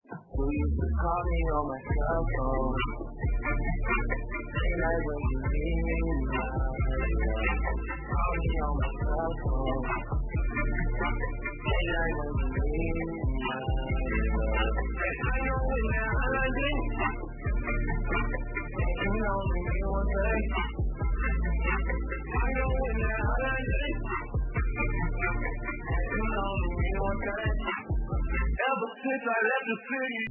Who used to call me on my cell phone? Say like when you need me now. Call me on my cell phone. Say like when you need me now. I know when that holiday. You know when you want that. I know when that holiday. You know when you want that. Ever since I left the city.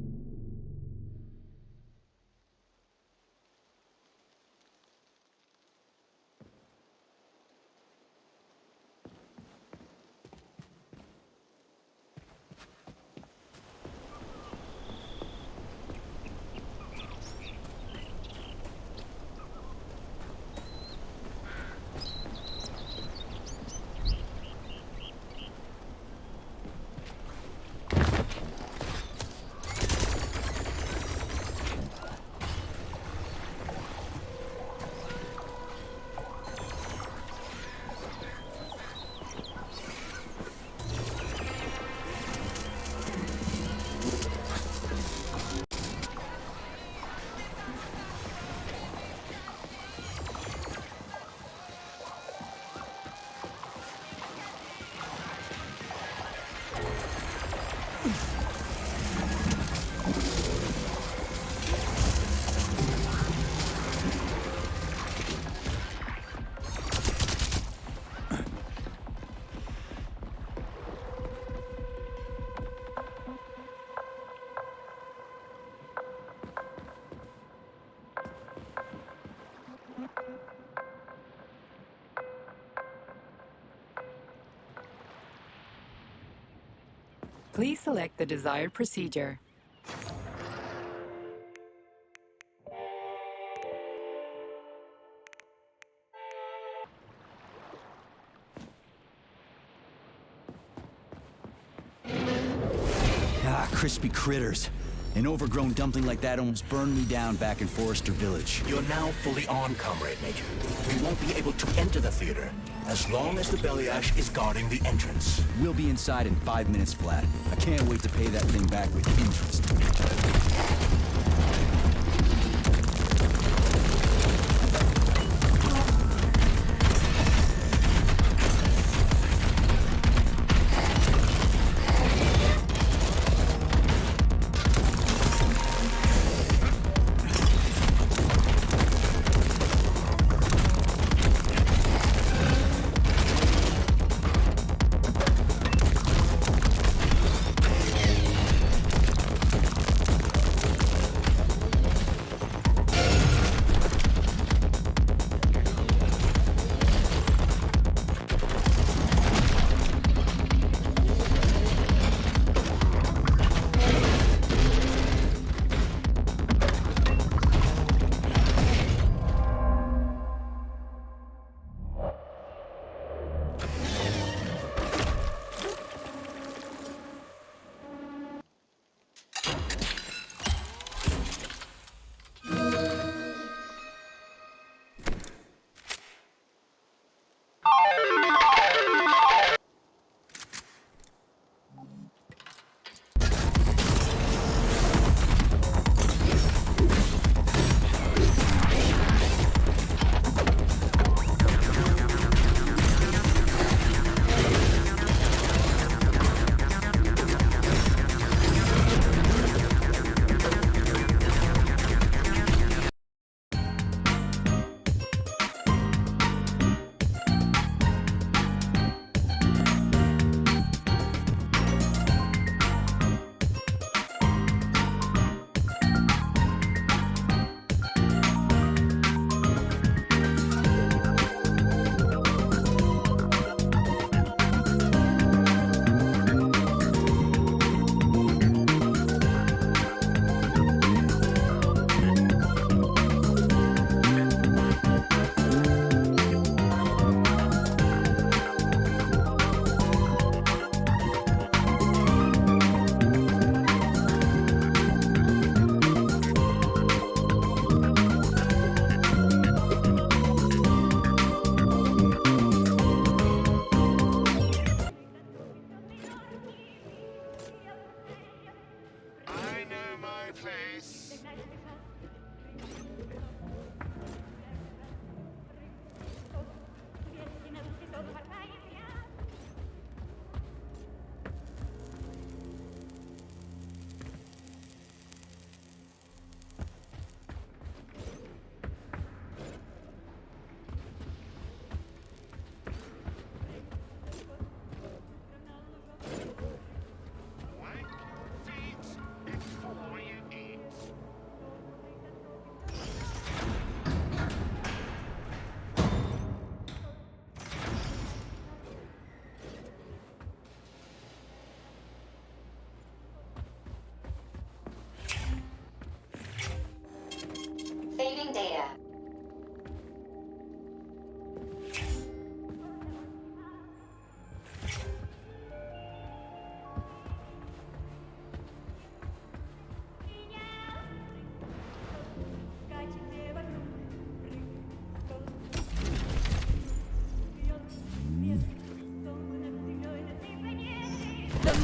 Please select the desired procedure. Ah, crispy critters. An overgrown dumpling like that almost burned me down back in Forrester Village. You're now fully armed, Comrade Major. We won't be able to enter the theater as long as the belly ash is guarding the entrance. We'll be inside in 5 minutes flat. I can't wait to pay that thing back with interest.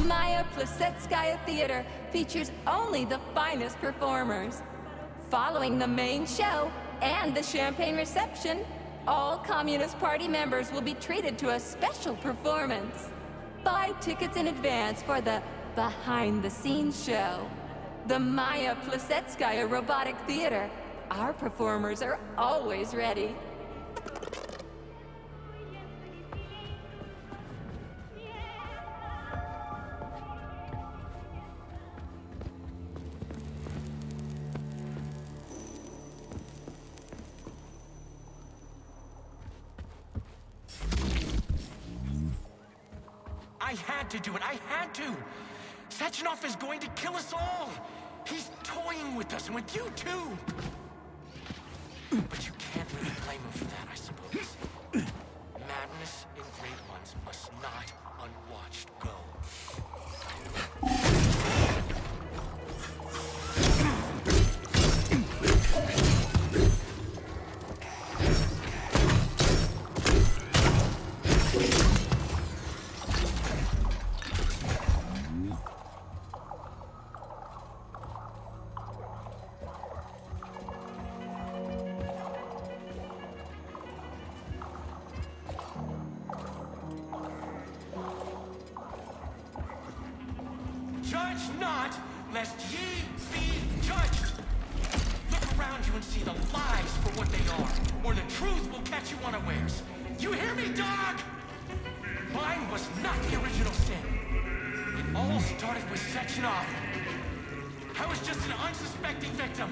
Maya Plisetskaya Theater features only the finest performers. Following the main show and the champagne reception, all Communist Party members will be treated to a special performance. Buy tickets in advance for the behind-the-scenes show. The Maya Plisetskaya Robotic Theater. Our performers are always ready. I had to do it. I had to. Sechenov is going to kill us all. He's toying with us, and with you too. But you can't really blame him for that, I suppose. Madness in great ones must not unwatched go. Judge not, lest ye be judged. Look around you and see the lies for what they are, or the truth will catch you unawares. You hear me, dog? Mine was not the original sin. It all started with Sechenov. I was just an unsuspecting victim.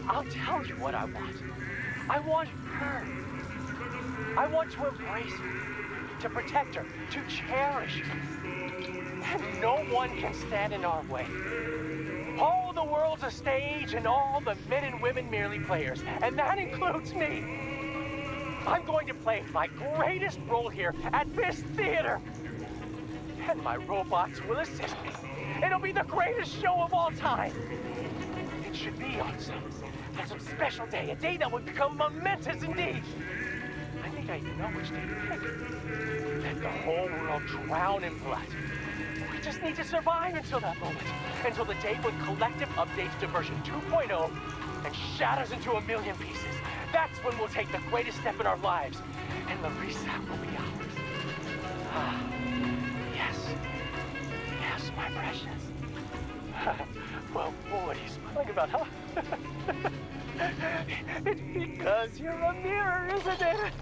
I'll tell you what I want. I want her. I want to embrace her, to protect her, to cherish her. And no one can stand in our way. All the world's a stage and all the men and women merely players, and that includes me. I'm going to play my greatest role here at this theater. And my robots will assist me. It'll be the greatest show of all time. It should be on some special day, a day that would become momentous indeed. I think I know which day to pick. Let the whole world drown in blood. We just need to survive until that moment. Until the day when Collective updates to version 2.0 and shatters into a million pieces. That's when we'll take the greatest step in our lives. And Larissa will be ours. Ah, yes. Yes, my precious. Well, what are you smiling about, huh? It's because you're a mirror, isn't it?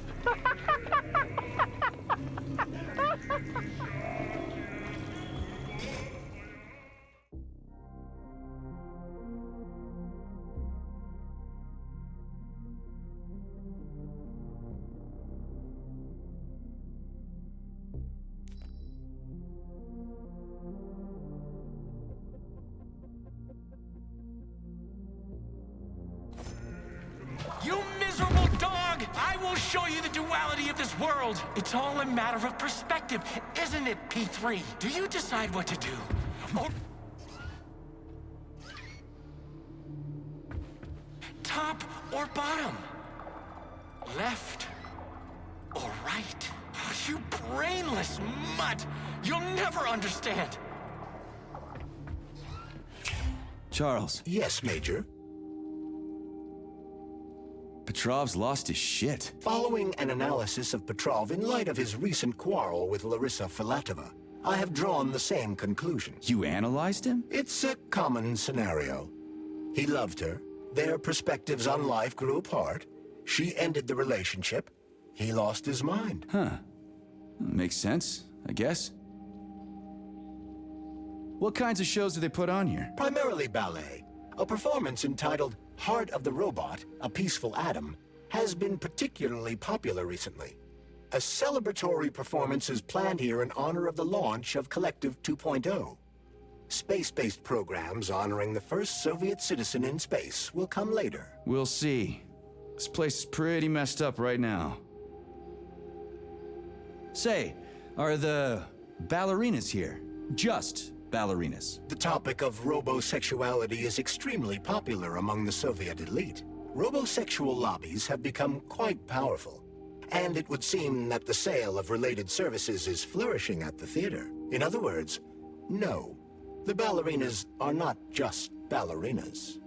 You miserable dog! I will show you the duality of this world. It's all a matter of perspective, isn't it, P3? Do you decide what to do? Or... top or bottom? Left or right? Oh, you brainless mutt! You'll never understand! Charles, Yes, Major? Petrov's lost his shit. Following an analysis of Petrov in light of his recent quarrel with Larissa Filatova, I have drawn the same conclusion. You analyzed him? It's a common scenario. He loved her. Their perspectives on life grew apart. She ended the relationship. He lost his mind. Huh. Makes sense, I guess. What kinds of shows do they put on here? Primarily ballet. A performance entitled Heart of the Robot, A Peaceful Atom, has been particularly popular recently. A celebratory performance is planned here in honor of the launch of Collective 2.0. Space-based programs honoring the first Soviet citizen in space will come later. We'll see. This place is pretty messed up right now. Say, are the ballerinas here? Just ballerinas. The topic of robosexuality is extremely popular among the Soviet elite. Robosexual lobbies have become quite powerful, and it would seem that the sale of related services is flourishing at the theater. In other words, no, the ballerinas are not just ballerinas.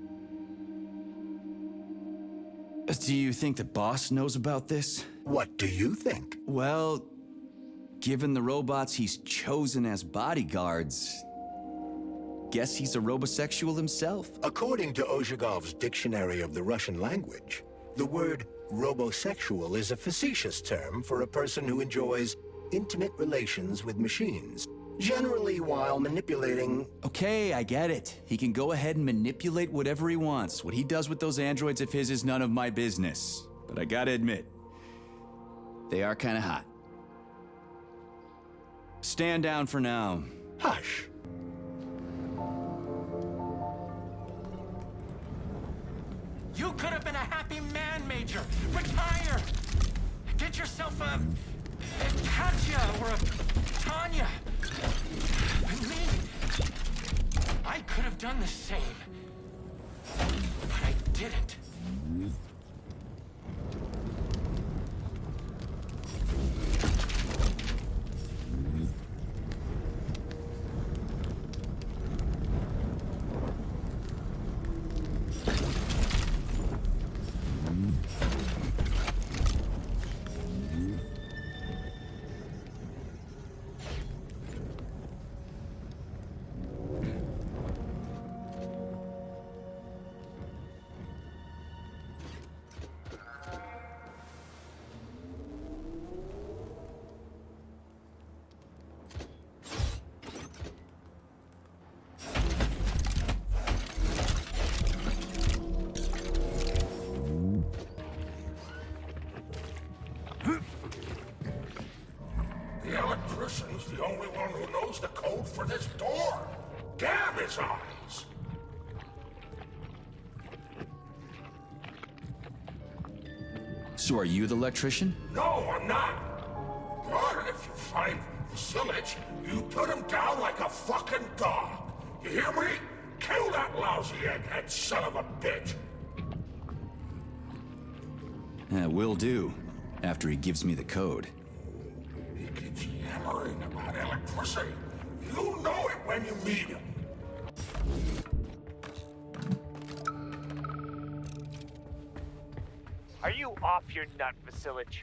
Do you think the boss knows about this? What do you think? Well, given the robots he's chosen as bodyguards, guess he's a robosexual himself. According to Ozhigov's Dictionary of the Russian Language, the word robosexual is a facetious term for a person who enjoys intimate relations with machines, generally while manipulating... Okay, I get it. He can go ahead and manipulate whatever he wants. What he does with those androids of his is none of my business. But I gotta admit, they are kinda hot. Stand down for now. Hush. You could have been a happy man, Major. Retire. Get yourself a Katya or a Tanya. And me, I could have done the same. But I didn't. The electrician's the only one who knows the code for this door. Damn his eyes! So are you the electrician? No, I'm not. But if you find Vasilich, you put him down like a fucking dog. You hear me? Kill that lousy egghead son of a bitch. Will do, after he gives me the code. He keeps yammering about electricity. You know it when you meet him. Are you off your nut, Vasilich?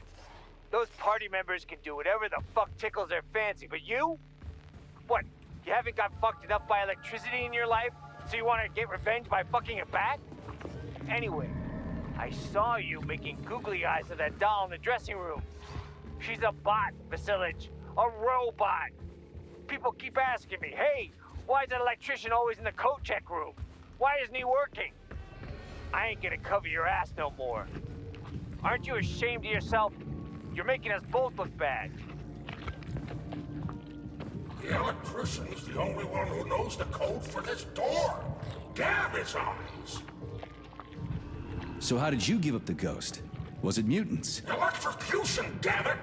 Those party members can do whatever the fuck tickles their fancy, but you? What, you haven't got fucked enough by electricity in your life, so you want to get revenge by fucking it back? Anyway, I saw you making googly eyes at that doll in the dressing room. She's a bot, Vasilich. A robot. People keep asking me, hey, why is that electrician always in the coat check room? Why isn't he working? I ain't gonna cover your ass no more. Aren't you ashamed of yourself? You're making us both look bad. The electrician's the only one who knows the code for this door. Damn his eyes! So how did you give up the ghost? Was it mutants? Electrocution, damn it!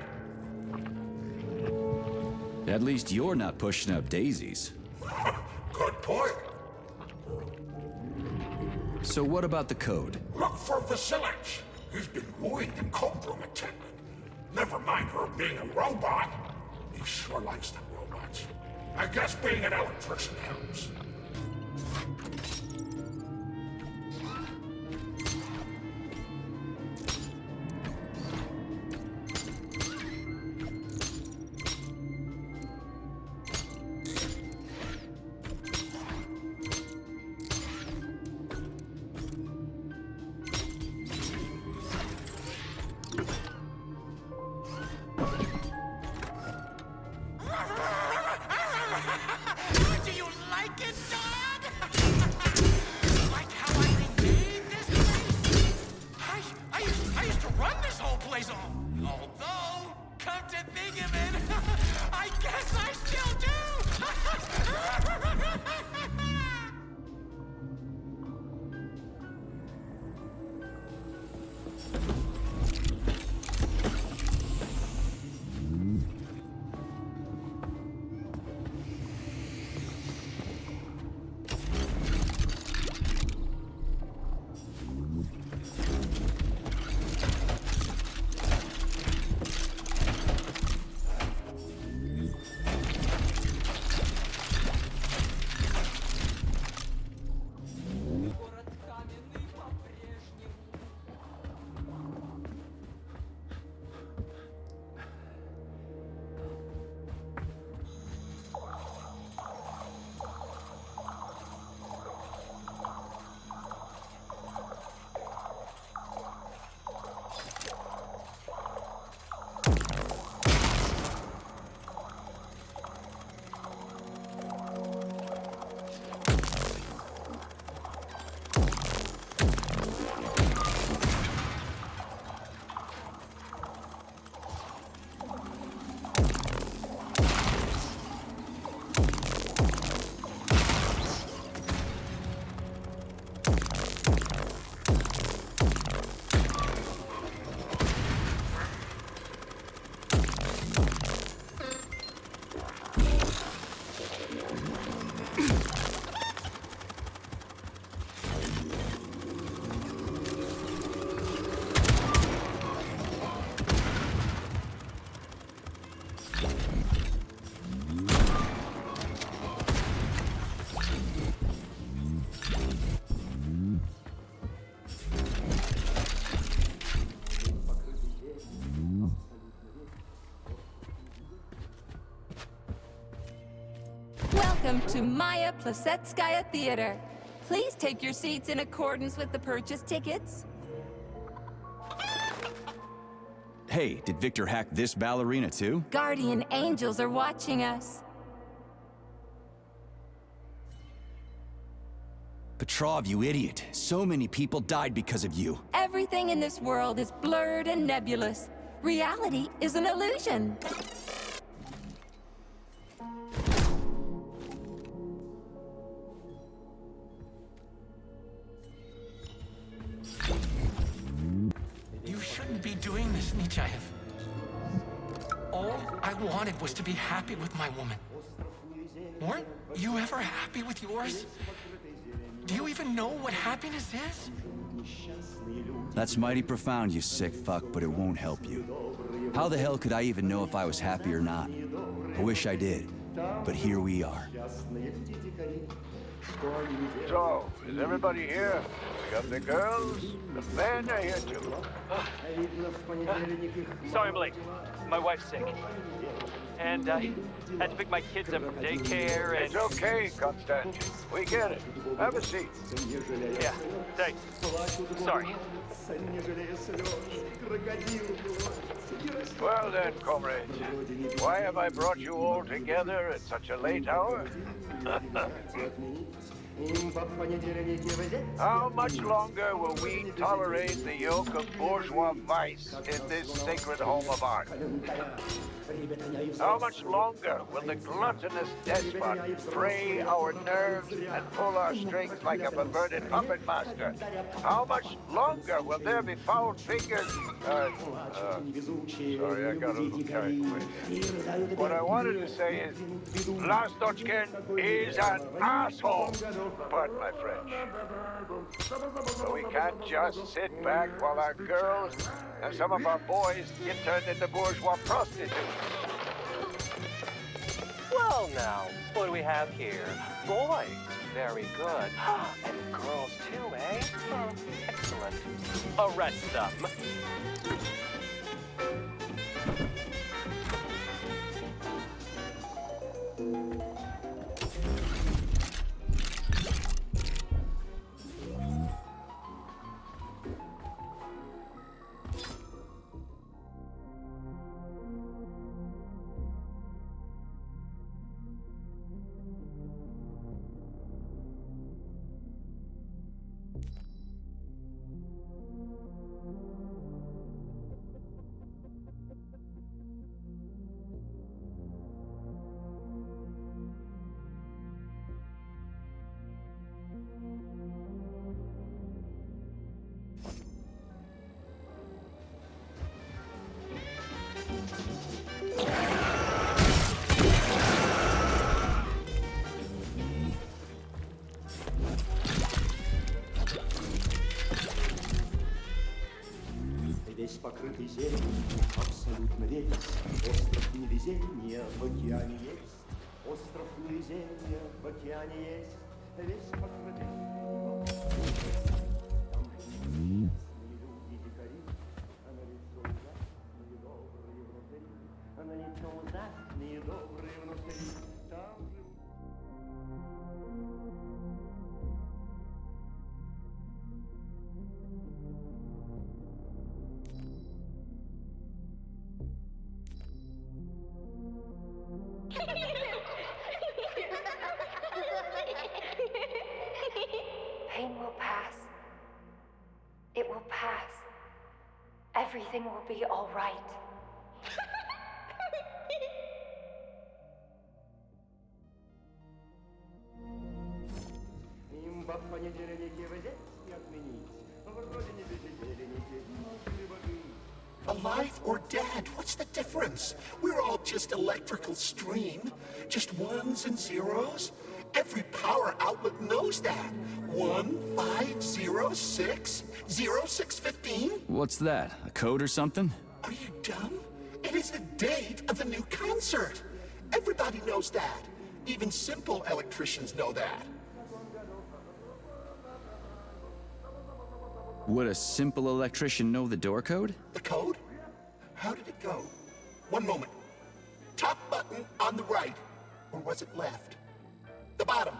At least you're not pushing up daisies. Good point. So what about the code? Look for Vasilich. He's been wooing the coat room attendant. Never mind her being a robot. He sure likes them robots. I guess being an electrician helps. Do you like it, dog? Like how I remade this place? I used to run this whole place, although, come to think of it, I guess I still do. welcome to Maya Plasetskaya Theater. Please take your seats in accordance with the purchase tickets. Hey, did Victor hack this ballerina too? Guardian angels are watching us. Petrov, you idiot. So many people died because of you. Everything in this world is blurred and nebulous. Reality is an illusion. You shouldn't be doing this, Nechayev. All I wanted was to be happy with my woman. Weren't you ever happy with yours? Do you even know what happiness is? That's mighty profound, you sick fuck, but it won't help you. How the hell could I even know if I was happy or not? I wish I did, but here we are. So, is everybody here? We got the girls, the men are here too. Sorry I'm late. My wife's sick. And I had to pick my kids up from daycare and... It's okay, Konstantin. We get it. Have a seat. Yeah, thanks. Sorry. Well then, comrades, why have I brought you all together at such a late hour? How much longer will we tolerate the yoke of bourgeois vice in this sacred home of art? How much longer will the gluttonous despot fray our nerves and pull our strings like a perverted puppet master? How much longer will there be foul fingers? Sorry, I got a little carried away. What I wanted to say is, Lastochkin is an asshole. Pardon my French. But we can't just sit back while our girls and some of our boys get turned into bourgeois prostitutes. Well now, what do we have here? Boys, very good. And girls too, eh? Excellent. Arrest them. Покрытый зеленью, абсолютно весь. Остров невезения в океане есть. Остров невезения в океане есть. Весь покрытый. Там люди дикари, а на лицо ужасные добрые внутри. А на лицо ужасные добрые внутри. Там живут. Pain will pass. It will pass. Everything will be all right. Им в понедельнике взять и отменить. Вроде не безделье, не воды. Alive or dead, what's the difference? We're all just electrical stream. Just ones and zeros. Every power outlet knows that. 1506 0615. What's that, a code or something? Are you dumb? It is the date of the new concert. Everybody knows that. Even simple electricians know that. Would a simple electrician know the door code? The code? How did it go? One moment. Top button on the right. Or was it left? The bottom.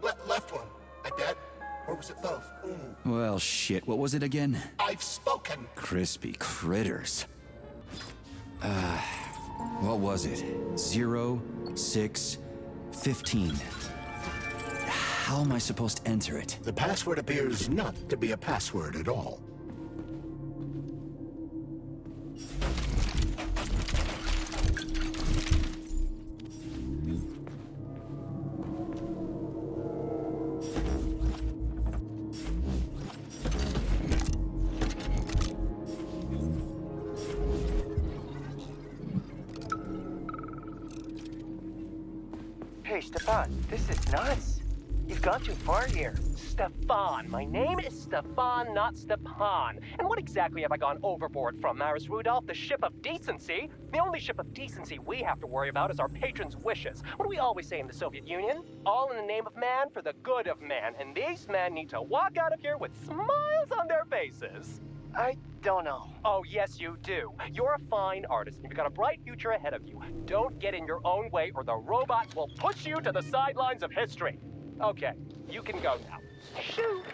Left one. Like that? Or was it both? Well, shit, what was it again? I've spoken. Crispy critters. What was it? 0, 6, 15. How am I supposed to enter it? The password appears not to be a password at all. Hey, Stefan, this is nuts. You've gone too far here. Stefan. My name is Stefan, not Stepan. And what exactly have I gone overboard from, Maris Rudolph? The ship of decency? The only ship of decency we have to worry about is our patrons' wishes. What do we always say in the Soviet Union? All in the name of man for the good of man. And these men need to walk out of here with smiles on their faces. I don't know. Oh, yes, you do. You're a fine artist, and you've got a bright future ahead of you. Don't get in your own way, or the robots will push you to the sidelines of history. Okay, you can go now. Shoot!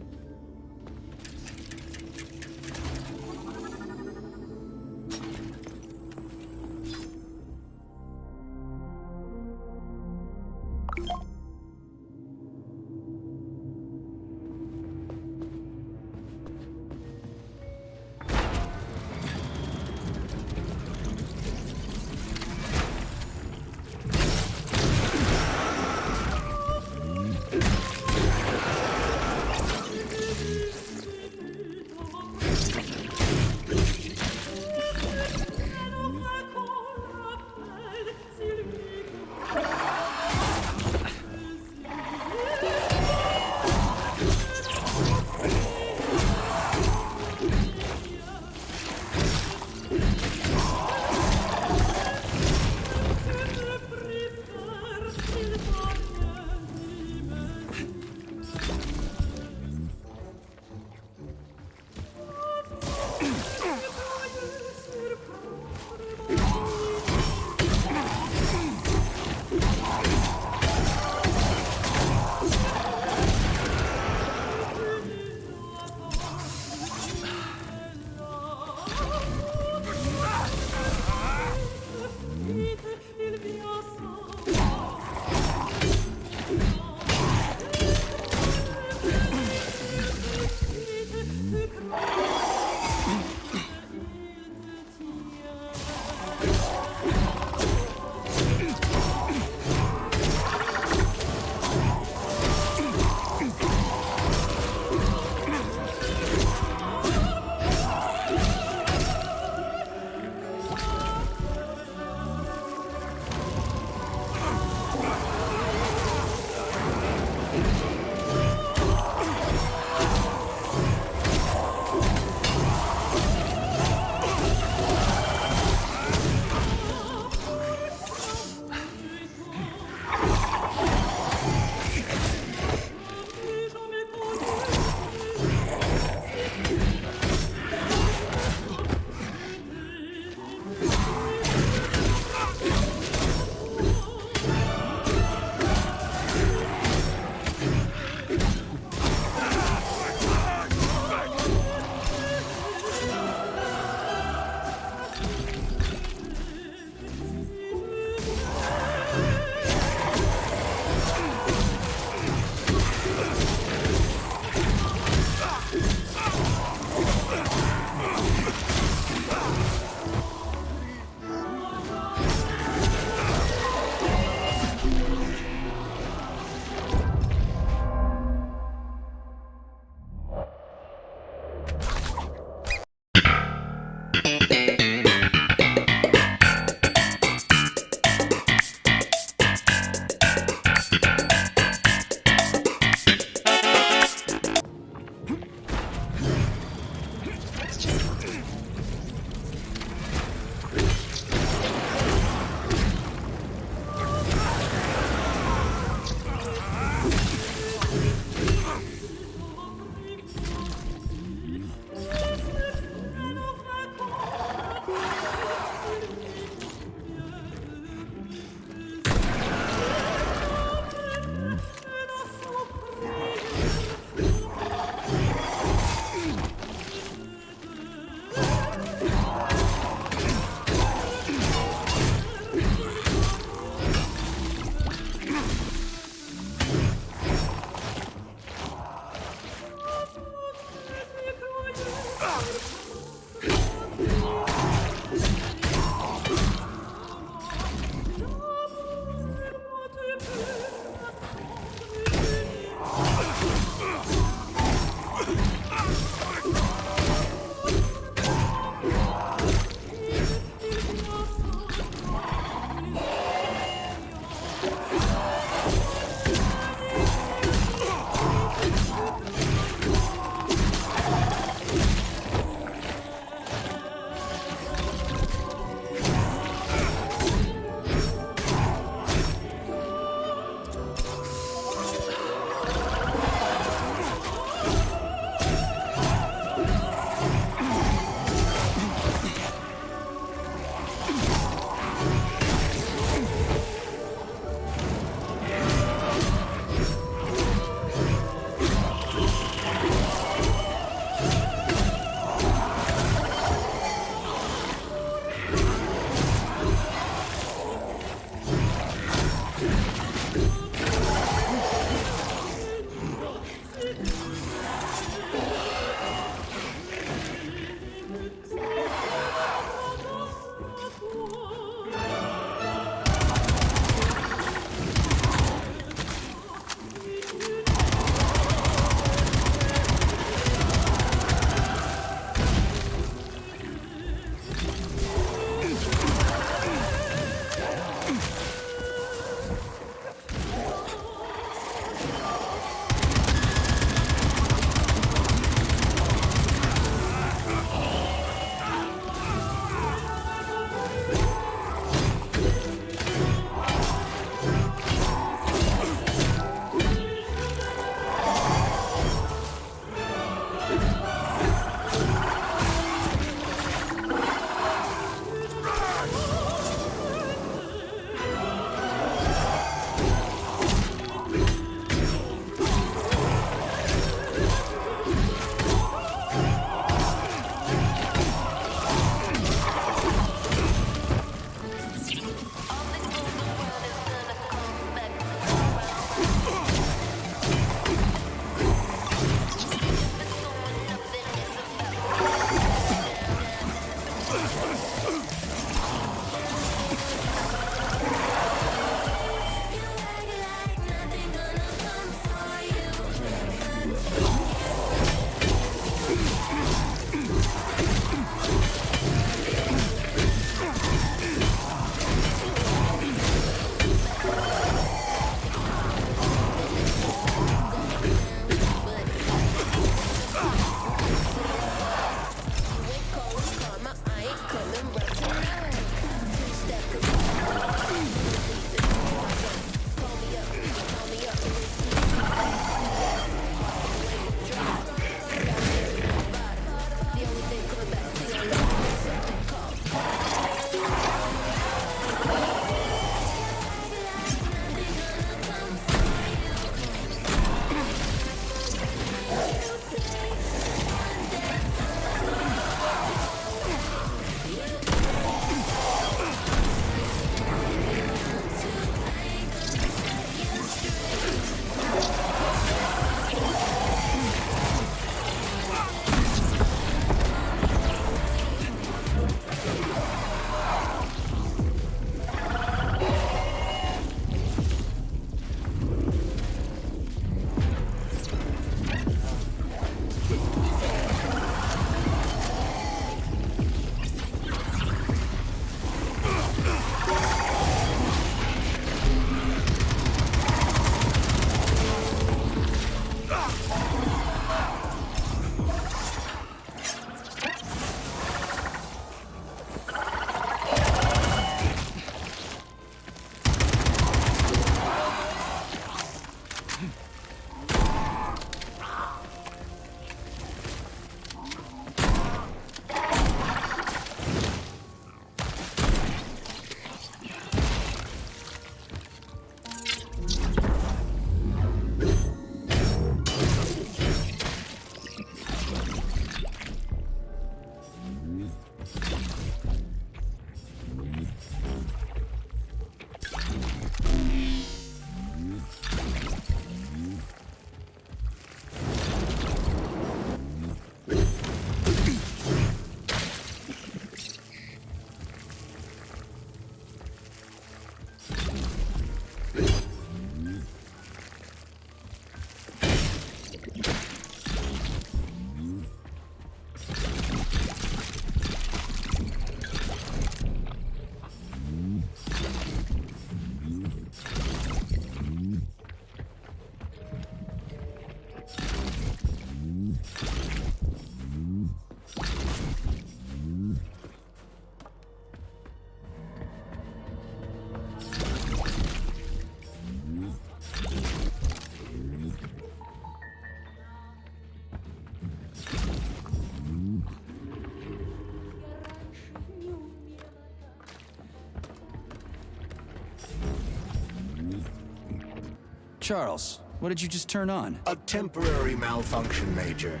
Charles, what did you just turn on? A temporary malfunction, Major.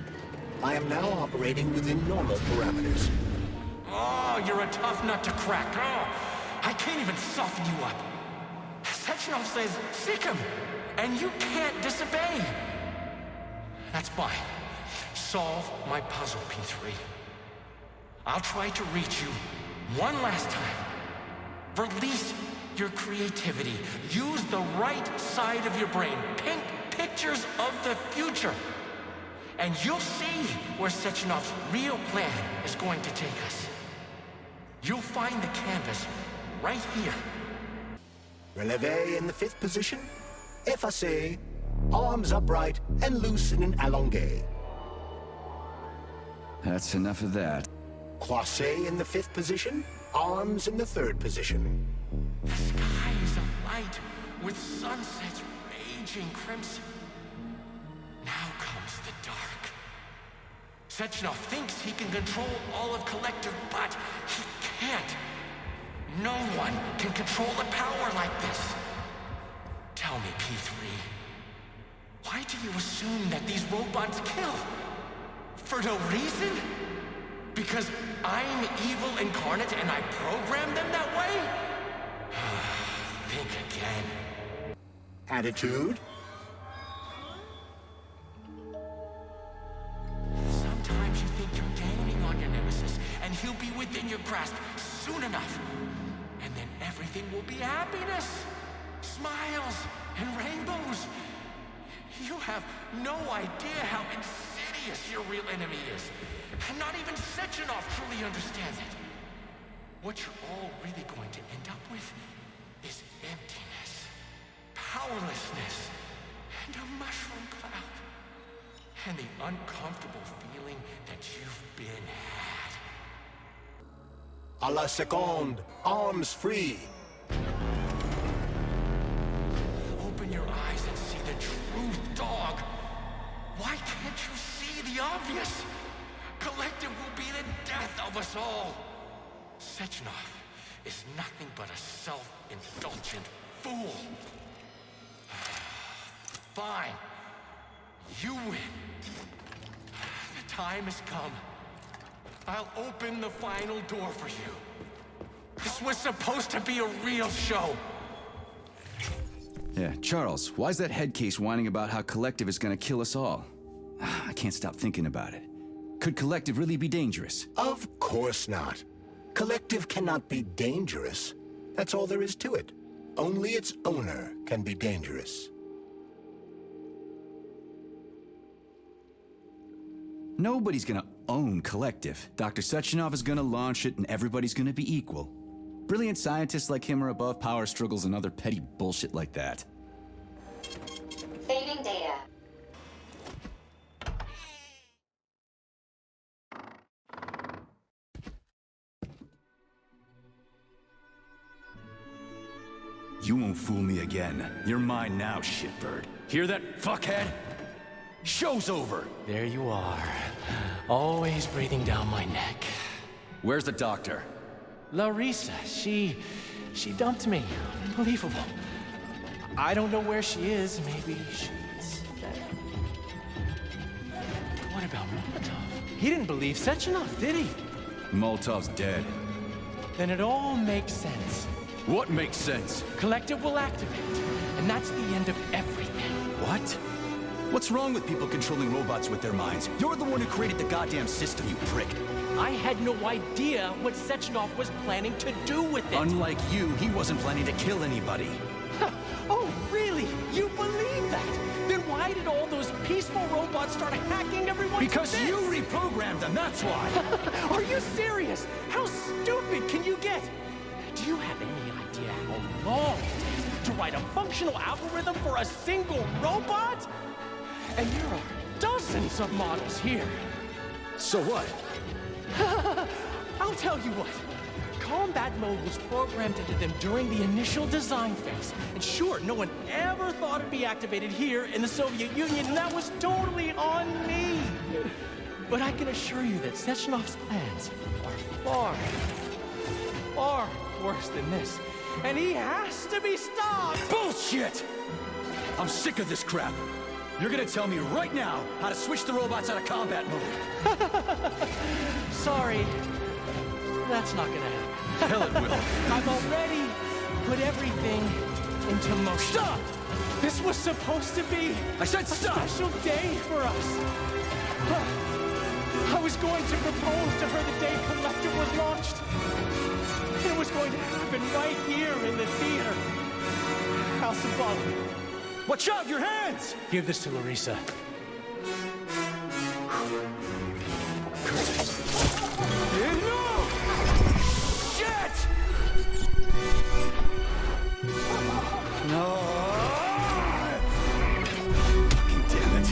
I am now operating within normal parameters. Oh, you're a tough nut to crack. Oh, I can't even soften you up. Sechenov says, seek him, and you can't disobey. That's fine. Solve my puzzle, P3. I'll try to reach you one last time. Release your creativity. Use the right side of your brain. Paint pictures of the future. And you'll see where Sechenov's real plan is going to take us. You'll find the canvas right here. Releve in the 5th position. Effacé. Arms upright and loose in an allongé. That's enough of that. Croisé in the 5th position. Arms in the 3rd position. The sky is alight with sunsets raging crimson. Now comes the dark. Sechenov thinks he can control all of Collective, but he can't. No one can control a power like this. Tell me, P3, why do you assume that these robots kill? For no reason? Because I'm evil incarnate and I programmed them that way? Think again. Attitude? Sometimes you think you're gaining on your nemesis, and he'll be within your grasp soon enough. And then everything will be happiness, smiles, and rainbows. You have no idea how insidious your real enemy is. And not even Sechenov truly understands it. What you're all really going to end up with is emptiness, powerlessness, and a mushroom cloud. And the uncomfortable feeling that you've been had. A la seconde. Arms free. Open your eyes and see the truth, dog. Why can't you see the obvious? Collective will be the death of us all. Sechenov is nothing but a self-indulgent fool. Fine. You win. The time has come. I'll open the final door for you. This was supposed to be a real show. Yeah, Charles, why's that head case whining about how Collective is gonna kill us all? I can't stop thinking about it. Could Collective really be dangerous? Of course not. Collective cannot be dangerous. That's all there is to it. Only its owner can be dangerous. Nobody's gonna own Collective. Dr. Sechenov is gonna launch it and everybody's gonna be equal. Brilliant scientists like him are above power struggles and other petty bullshit like that. Saving data. You won't fool me again. You're mine now, shitbird. Hear that, fuckhead? Show's over! There you are. Always breathing down my neck. Where's the doctor? Larissa, she dumped me. Unbelievable. I don't know where she is. Maybe she's dead. What about Molotov? He didn't believe Sechenov, did he? Molotov's dead. Then it all makes sense. What makes sense? Collective will activate, and that's the end of everything. What? What's wrong with people controlling robots with their minds? You're the one who created the goddamn system, you prick. I had no idea what Sechenov was planning to do with it. Unlike you, he wasn't planning to kill anybody. Oh, really? You believe that? Then why did all those peaceful robots start hacking everyone? Because you reprogrammed them, that's why! Are you serious? How stupid can you get? Do you have any idea how long it takes to write a functional algorithm for a single robot? And there are dozens of models here. So what? I'll tell you what. Combat mode was programmed into them during the initial design phase. And sure, no one ever thought it'd be activated here in the Soviet Union, and that was totally on me. But I can assure you that Sechenov's plans are far, far worse than this. And he has to be stopped! Bullshit! I'm sick of this crap. You're gonna tell me right now how to switch the robots out of combat mode. Sorry. That's not gonna happen. Hell it will. I've already put everything into motion. Stop! This was supposed to be I said stop! a special day for us. I was going to propose to her the day Collector was launched. It was going to happen right here in the theater. House of Bug. Watch out, your hands! Give this to Larissa. No! Shit! No! Fucking damn it.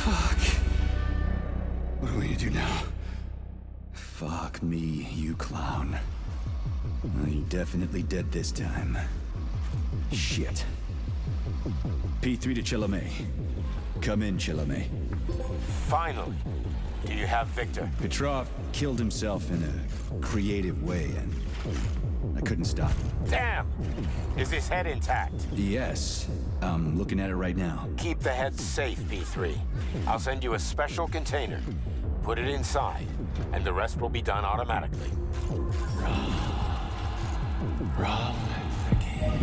Fuck. What are we gonna do now? Fuck me, you clown. Well, you're definitely dead this time. Shit. P3 to Chalamet. Come in, Chalamet. Finally. Do you have Victor? Petrov killed himself in a creative way, and I couldn't stop him. Damn! Is his head intact? Yes. I'm looking at it right now. Keep the head safe, P3. I'll send you a special container. Put it inside, and the rest will be done automatically. Wrong again.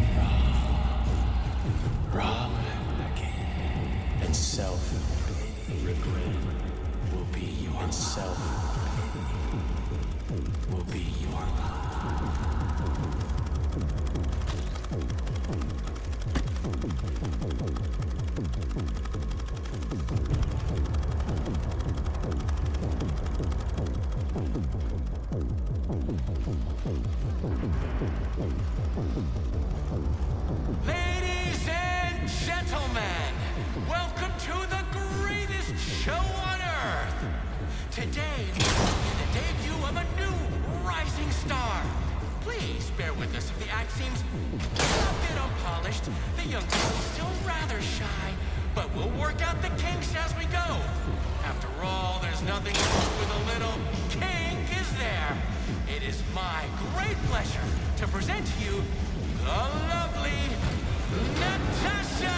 Wrong again. And self-regret will be your and self-pity will be your Ladies and gentlemen, welcome to the greatest show on Earth. Today, we see the debut of a new rising star. Please bear with us if the act seems a bit unpolished. The young girl is still rather shy, but we'll work out the kinks as we go. After all, there's nothing wrong with a little kink, is there? It is my great pleasure to present to you the lovely Natasha!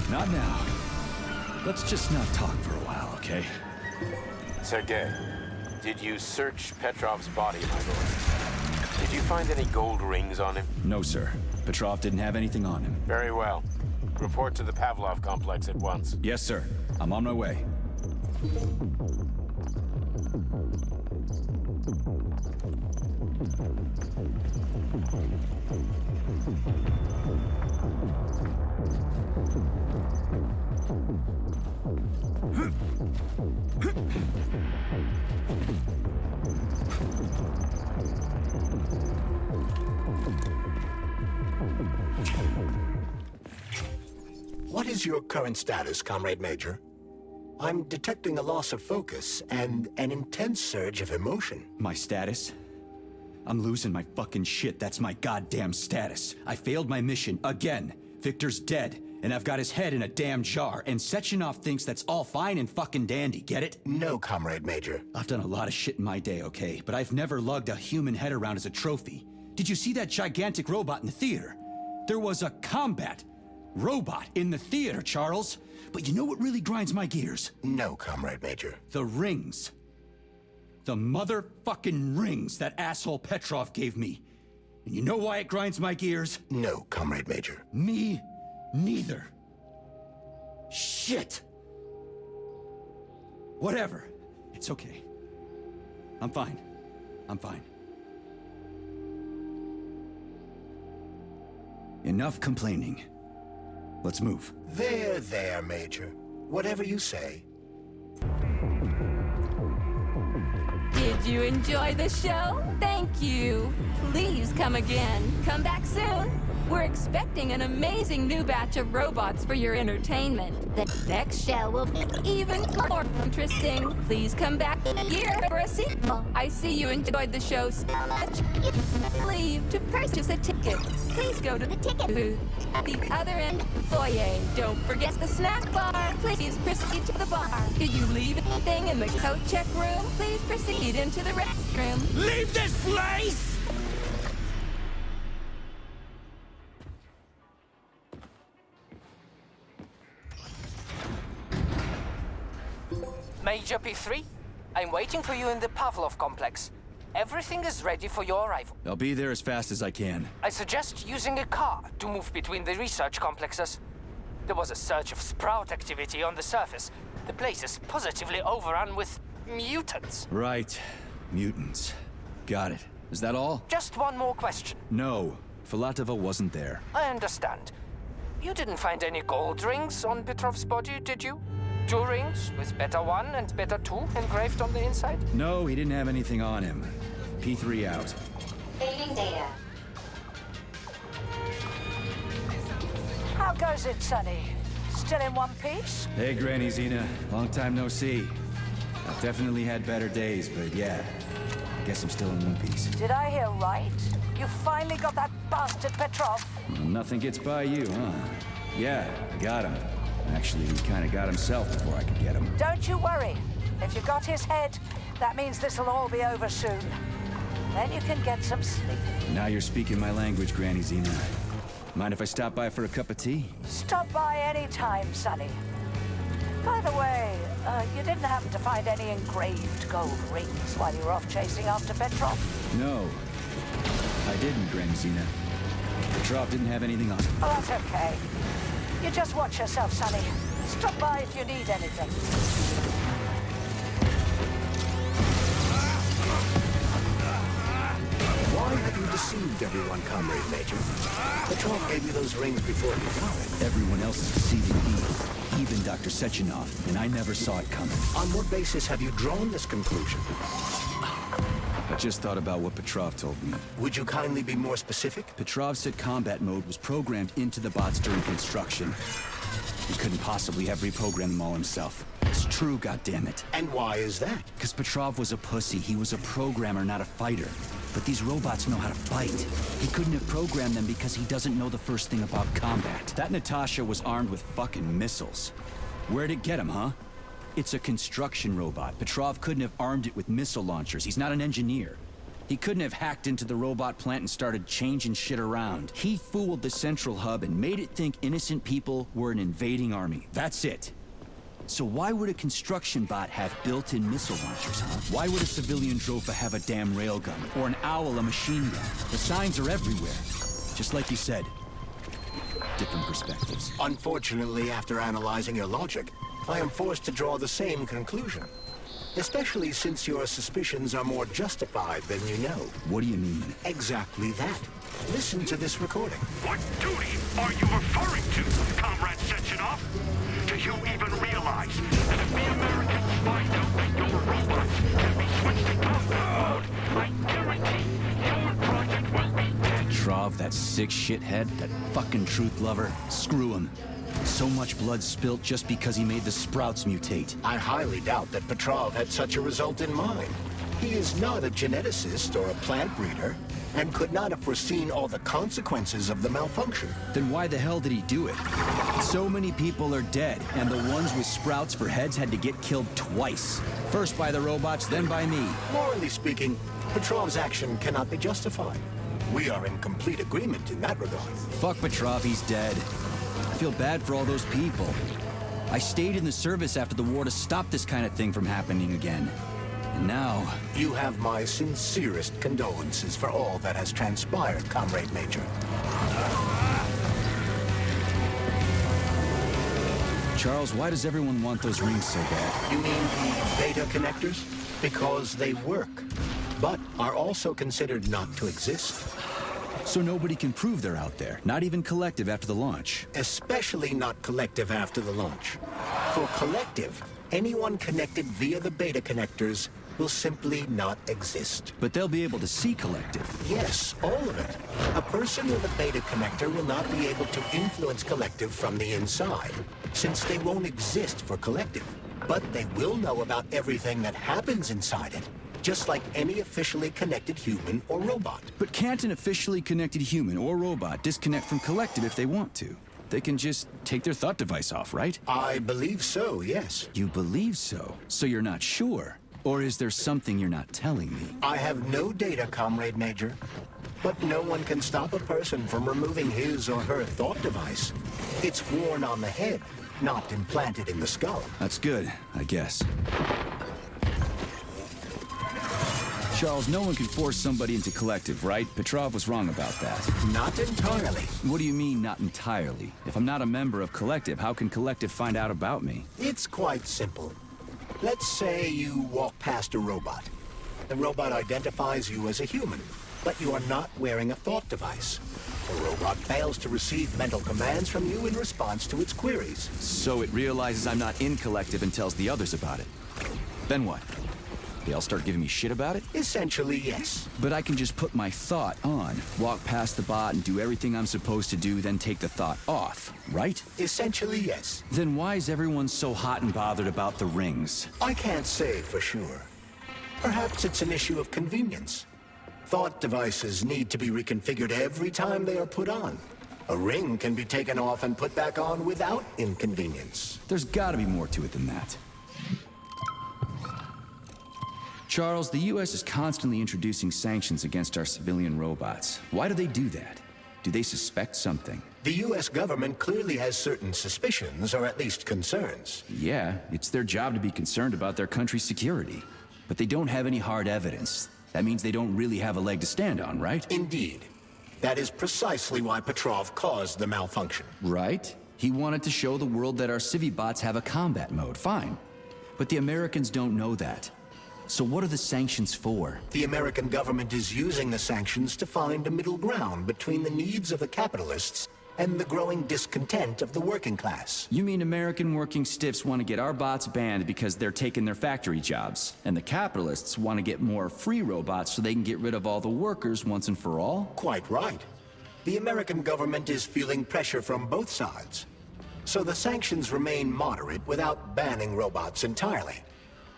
Not now. Let's just not talk for a while, okay? Sergei, did you search Petrov's body, my lord? Did you find any gold rings on him? No, sir. Petrov didn't have anything on him. Very well. Report to the Pavlov complex at once. Yes, sir. I'm on my way. What is your current status, Comrade Major? I'm detecting a loss of focus and an intense surge of emotion. My status? I'm losing my fucking shit. That's my goddamn status. I failed my mission again. Victor's dead, and I've got his head in a damn jar, and Sechenov thinks that's all fine and fucking dandy, get it? No, Comrade Major. I've done a lot of shit in my day, okay? But I've never lugged a human head around as a trophy. Did you see that gigantic robot in the theater? There was a combat robot in the theater, Charles. But you know what really grinds my gears? No, Comrade Major. The rings. The motherfucking rings that asshole Petrov gave me. And you know why it grinds my gears? No, Comrade Major. Me neither. Shit. Whatever. It's okay. I'm fine. I'm fine. Enough complaining. Let's move. There, Major. Whatever you say. Did you enjoy the show? Thank you. Please come again. Come back soon. We're expecting an amazing new batch of robots for your entertainment. The next show will be even more interesting. Please come back here for a sequel. I see you enjoyed the show so much. Leave to purchase a ticket. Please go to the ticket booth at the other end of the foyer. Don't forget the snack bar. Please proceed to the bar. Did you leave anything in the coat check room? Please proceed into the restroom. Leave this place! Major P3, I'm waiting for you in the Pavlov complex. Everything is ready for your arrival. I'll be there as fast as I can. I suggest using a car to move between the research complexes. There was a surge of sprout activity on the surface. The place is positively overrun with mutants. Right. Mutants. Got it. Is that all? Just one more question. No. Filatova wasn't there. I understand. You didn't find any gold rings on Petrov's body, did you? 2 rings with Beta 1 and Beta 2 engraved on the inside? No, he didn't have anything on him. P3 out. Fading data. How goes it, Sonny? Still in one piece? Hey, Granny Zena. Long time no see. I've definitely had better days, but yeah. Guess I'm still in one piece. Did I hear right? You finally got that bastard Petrov? Well, nothing gets by you, huh? Yeah, I got him. Actually, he kind of got himself before I could get him. Don't you worry. If you got his head, that means this'll all be over soon. Then you can get some sleep. Now you're speaking my language, Granny Zena. Mind if I stop by for a cup of tea? Stop by any time, Sonny. By the way, you didn't happen to find any engraved gold rings while you were off chasing after Petrov? No, I didn't, Granny Zena. Petrov didn't have anything on him. Oh, that's okay. You just watch yourself, Sonny. Stop by if you need anything. Why have you deceived everyone, Comrade Major? Petrov gave you those rings before he died. Everyone else is deceiving me, even Dr. Sechenov, and I never saw it coming. On what basis have you drawn this conclusion? I just thought about what Petrov told me. Would you kindly be more specific? Petrov said combat mode was programmed into the bots during construction. He couldn't possibly have reprogrammed them all himself. It's true, goddammit. And why is that? Because Petrov was a pussy. He was a programmer, not a fighter. But these robots know how to fight. He couldn't have programmed them because he doesn't know the first thing about combat. That Natasha was armed with fucking missiles. Where'd it get him, huh? It's a construction robot. Petrov couldn't have armed it with missile launchers. He's not an engineer. He couldn't have hacked into the robot plant and started changing shit around. He fooled the central hub and made it think innocent people were an invading army. That's it. So why would a construction bot have built-in missile launchers, huh? Why would a civilian Drofa have a damn railgun? Or an owl a machine gun? The signs are everywhere. Just like you said. Different perspectives. Unfortunately, after analyzing your logic, I am forced to draw the same conclusion. Especially since your suspicions are more justified than you know. What do you mean? Exactly that. Listen to this recording. What duty are you referring to, Comrade Sechenov? Do you even realize that if the Americans find out that your robots can be switched to combat mode, I guarantee your project will be dead? Petrov, that sick shithead, that fucking truth lover, screw him. So much blood spilt just because he made the sprouts mutate. I highly doubt that Petrov had such a result in mind. He is not a geneticist or a plant breeder, and could not have foreseen all the consequences of the malfunction. Then why the hell did he do it? So many people are dead, and the ones with sprouts for heads had to get killed twice. First by the robots, then by me. Morally speaking, Petrov's action cannot be justified. We are in complete agreement in that regard. Fuck Petrov, he's dead. I feel bad for all those people. I stayed in the service after the war to stop this kind of thing from happening again. And now... You have my sincerest condolences for all that has transpired, Comrade Major. Charles, why does everyone want those rings so bad? You mean the beta connectors? Because they work, but are also considered not to exist. So nobody can prove they're out there, not even Collective after the launch. Especially not Collective after the launch. For Collective, anyone connected via the beta connectors will simply not exist. But they'll be able to see Collective. Yes, all of it. A person with a beta connector will not be able to influence Collective from the inside, since they won't exist for Collective. But they will know about everything that happens inside it, just like any officially connected human or robot. But can't an officially connected human or robot disconnect from Collective if they want to? They can just take their thought device off, right? I believe so, yes. You believe so? So you're not sure? Or is there something you're not telling me? I have no data, Comrade Major. But no one can stop a person from removing his or her thought device. It's worn on the head, not implanted in the skull. That's good, I guess. Charles, no one can force somebody into Collective, right? Petrov was wrong about that. Not entirely. What do you mean, not entirely? If I'm not a member of Collective, how can Collective find out about me? It's quite simple. Let's say you walk past a robot. The robot identifies you as a human, but you are not wearing a thought device. The robot fails to receive mental commands from you in response to its queries. So it realizes I'm not in Collective and tells the others about it. Then what? They all start giving me shit about it? Essentially, yes. But I can just put my thought on, walk past the bot and do everything I'm supposed to do, then take the thought off, right? Essentially, yes. Then why is everyone so hot and bothered about the rings? I can't say for sure. Perhaps it's an issue of convenience. Thought devices need to be reconfigured every time they are put on. A ring can be taken off and put back on without inconvenience. There's gotta be more to it than that. Charles, the U.S. is constantly introducing sanctions against our civilian robots. Why do they do that? Do they suspect something? The U.S. government clearly has certain suspicions, or at least concerns. Yeah, it's their job to be concerned about their country's security. But they don't have any hard evidence. That means they don't really have a leg to stand on, right? Indeed. That is precisely why Petrov caused the malfunction. Right. He wanted to show the world that our civi-bots have a combat mode, fine. But the Americans don't know that. So what are the sanctions for? The American government is using the sanctions to find a middle ground between the needs of the capitalists and the growing discontent of the working class. You mean American working stiffs want to get our bots banned because they're taking their factory jobs, and the capitalists want to get more free robots so they can get rid of all the workers once and for all? Quite right. The American government is feeling pressure from both sides. So the sanctions remain moderate without banning robots entirely.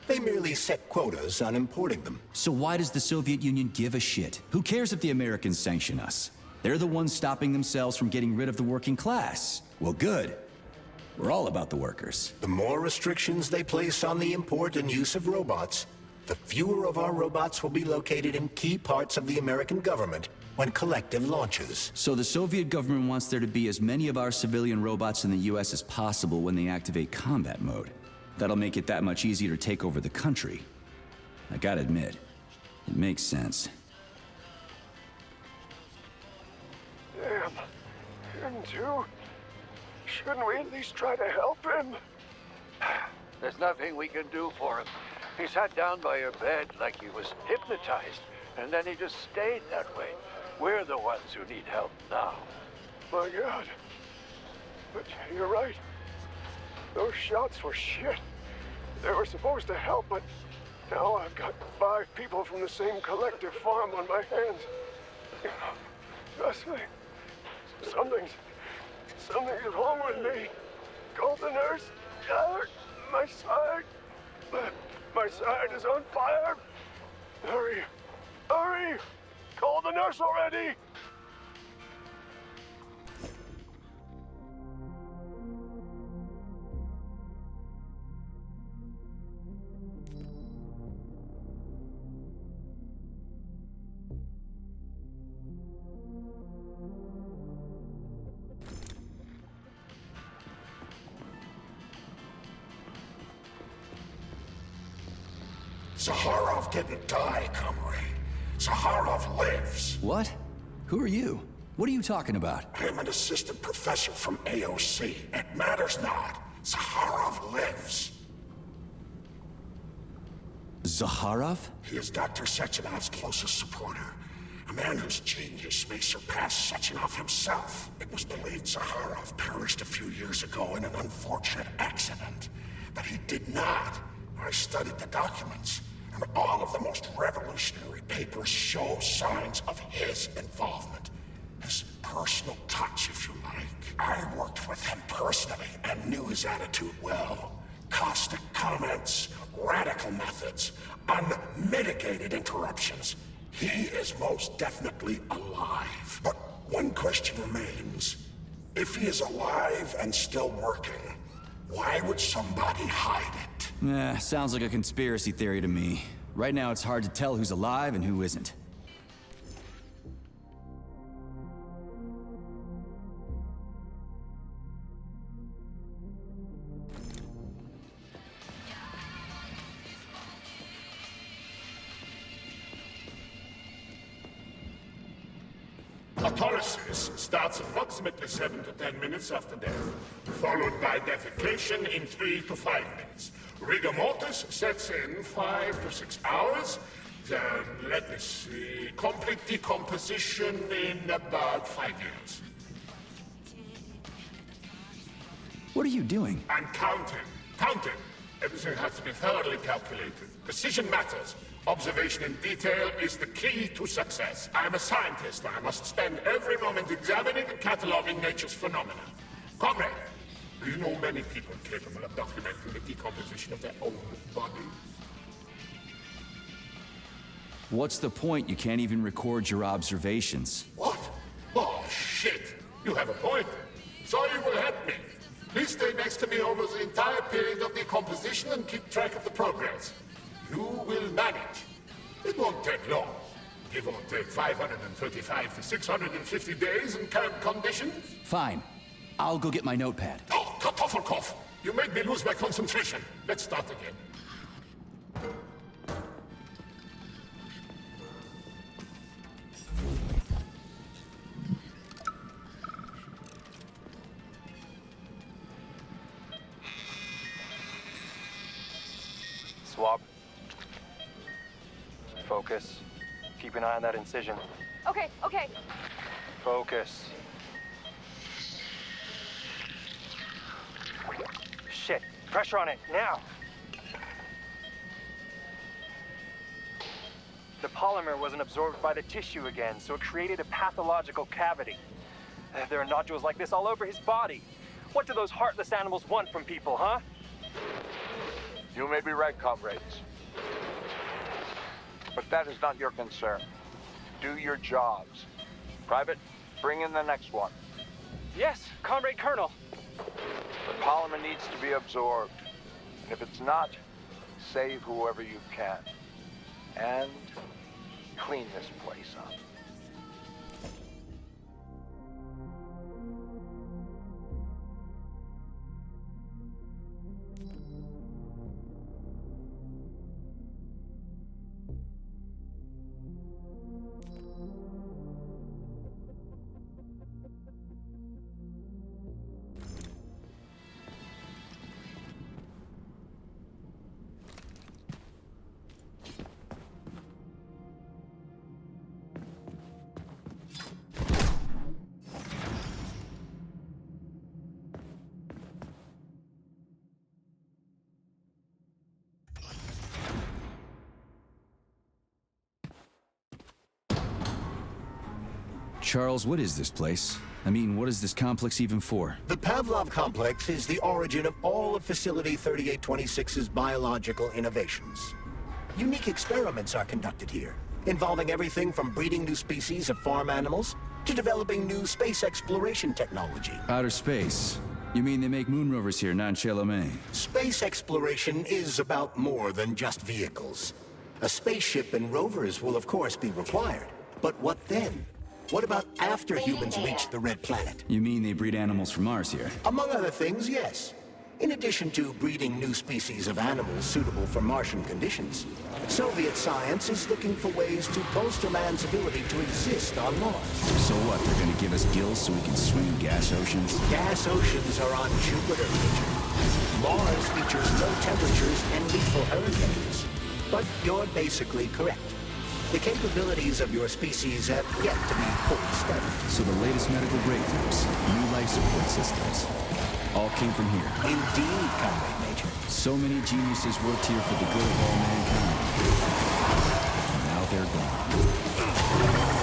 They merely set quotas on importing them. So why does the Soviet Union give a shit? Who cares if the Americans sanction us? They're the ones stopping themselves from getting rid of the working class. Well, good. We're all about the workers. The more restrictions they place on the import and use of robots, the fewer of our robots will be located in key parts of the American government when Collective launches. So the Soviet government wants there to be as many of our civilian robots in the US as possible when they activate combat mode. That'll make it that much easier to take over the country. I gotta admit, it makes sense. Damn. Him too? Shouldn't we at least try to help him? There's nothing we can do for him. He sat down by her bed like he was hypnotized, and then he just stayed that way. We're the ones who need help now. My God. But you're right. Those shots were shit. They were supposed to help, but now I've got 5 people from the same collective farm on my hands. Leslie, something's wrong with me. Call the nurse. My side. My side is on fire. Hurry. Hurry! Call the nurse already! Zaharov didn't die, comrade. Zaharov lives. What? Who are you? What are you talking about? I'm an assistant professor from AOC. It matters not. Zaharov lives. Zaharov? He is Dr. Sechenov's closest supporter. A man whose genius may surpass Sechenov himself. It was believed Zaharov perished a few years ago in an unfortunate accident. But he did not. I studied the documents, and all of the most revolutionary papers show signs of his involvement. His personal touch, if you like. I worked with him personally and knew his attitude well. Caustic comments, radical methods, unmitigated interruptions. He is most definitely alive. But one question remains. If he is alive and still working, why would somebody hide it? Sounds like a conspiracy theory to me. Right now it's hard to tell who's alive and who isn't. Autolysis starts approximately 7 to 10 minutes after death, followed by defecation in 3 to 5 minutes. Rigor mortis sets in 5 to 6 hours. Then, let me see, complete decomposition in about 5 years. What are you doing? I'm counting. Counting. Everything has to be thoroughly calculated. Precision matters. Observation in detail is the key to success. I'm a scientist. I must spend every moment examining and cataloging nature's phenomena. Comrade, do you know many people capable of documenting the decomposition of their own body? What's the point? You can't even record your observations. What? Oh, shit. You have a point. So you will help me. Please stay next to me over the entire period of decomposition and keep track of the progress. You will manage. It won't take long. Give or take 535 to 650 days in current conditions. Fine. I'll go get my notepad. Oh, Kartoffelkopf! You made me lose my concentration. Let's start again. Swab. Focus. Keep an eye on that incision. Okay. Focus. Shit. Pressure on it, now! The polymer wasn't absorbed by the tissue again, so it created a pathological cavity. There are nodules like this all over his body. What do those heartless animals want from people, huh? You may be right, comrades. But that is not your concern. Do your jobs. Private, bring in the next one. Yes, Comrade Colonel. The polymer needs to be absorbed. And if it's not, save whoever you can. And clean this place up. Charles, what is this place? I mean, what is this complex even for? The Pavlov complex is the origin of all of Facility 3826's biological innovations. Unique experiments are conducted here, involving everything from breeding new species of farm animals to developing new space exploration technology. Outer space? You mean they make moon rovers here, not Chelomé? Space exploration is about more than just vehicles. A spaceship and rovers will of course be required. But what then? What about after humans reach the Red Planet? You mean they breed animals from Mars here? Among other things, yes. In addition to breeding new species of animals suitable for Martian conditions, Soviet science is looking for ways to bolster man's ability to exist on Mars. So what, they're gonna give us gills so we can swim in gas oceans? Gas oceans are on Jupiter, Richard. Mars features low temperatures and lethal hurricanes. But you're basically correct. The capabilities of your species have yet to be fully studied. So the latest medical breakthroughs, new life support systems, all came from here. Indeed, Comrade Major. So many geniuses worked here for the good of all mankind. And now they're gone.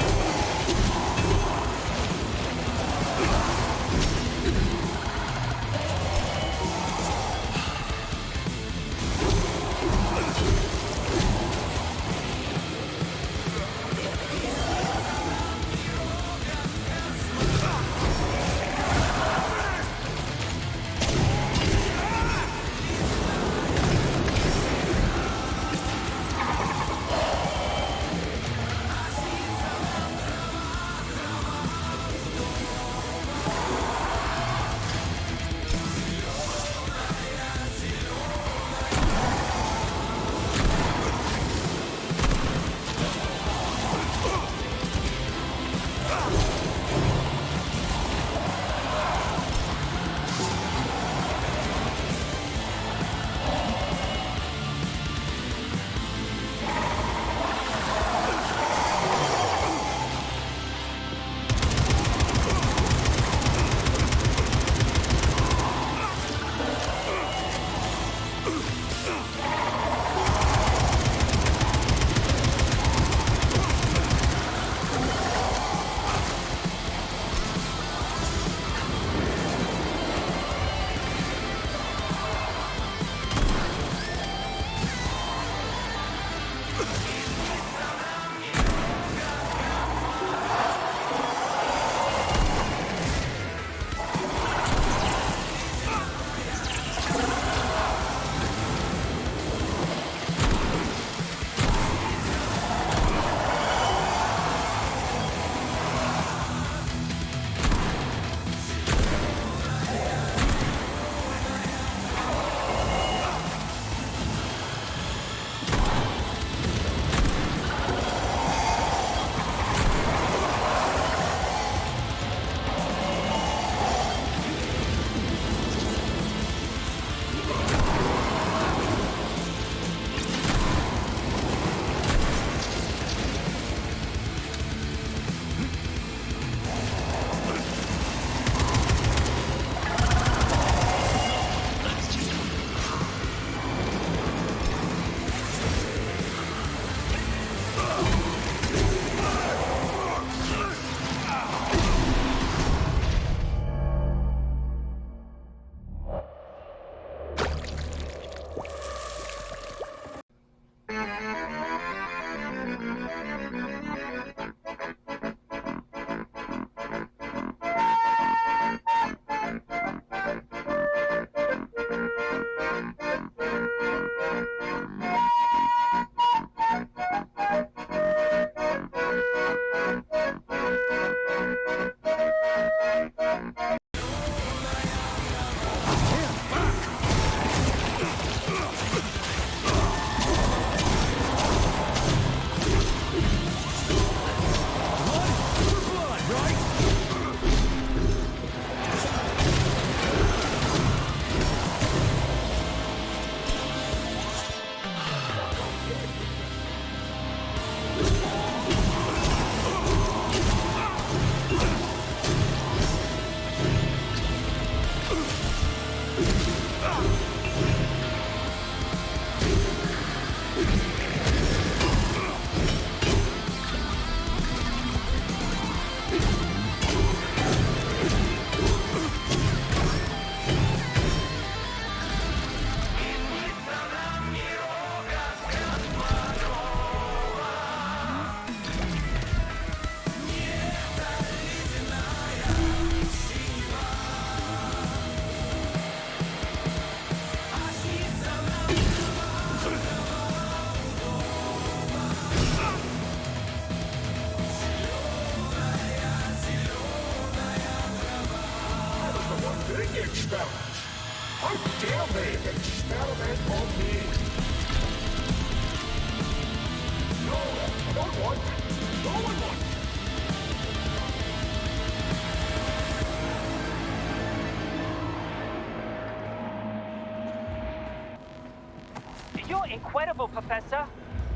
You're incredible, Professor.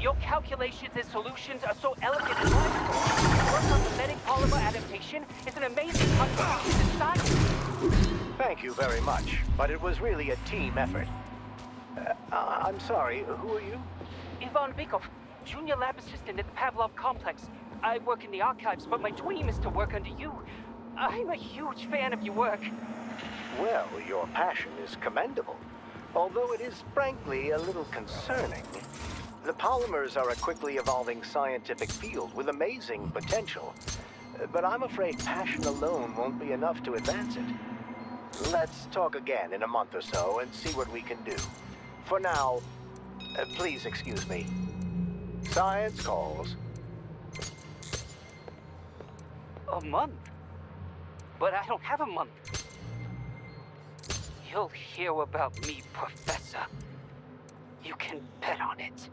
Your calculations and solutions are so elegant and logical. Your work on mimetic polymer adaptation is an amazing contribution to science. Thank you very much, but it was really a team effort. I'm sorry, who are you? Ivan Bykov, junior lab assistant at the Pavlov complex. I work in the archives, but my dream is to work under you. I'm a huge fan of your work. Well, your passion is commendable, although it is frankly a little concerning. The polymers are a quickly evolving scientific field with amazing potential, but I'm afraid passion alone won't be enough to advance it. Let's talk again in a month or so and see what we can do. For now, please excuse me. Science calls. A month? But I don't have a month. You'll hear about me, Professor. You can bet on it.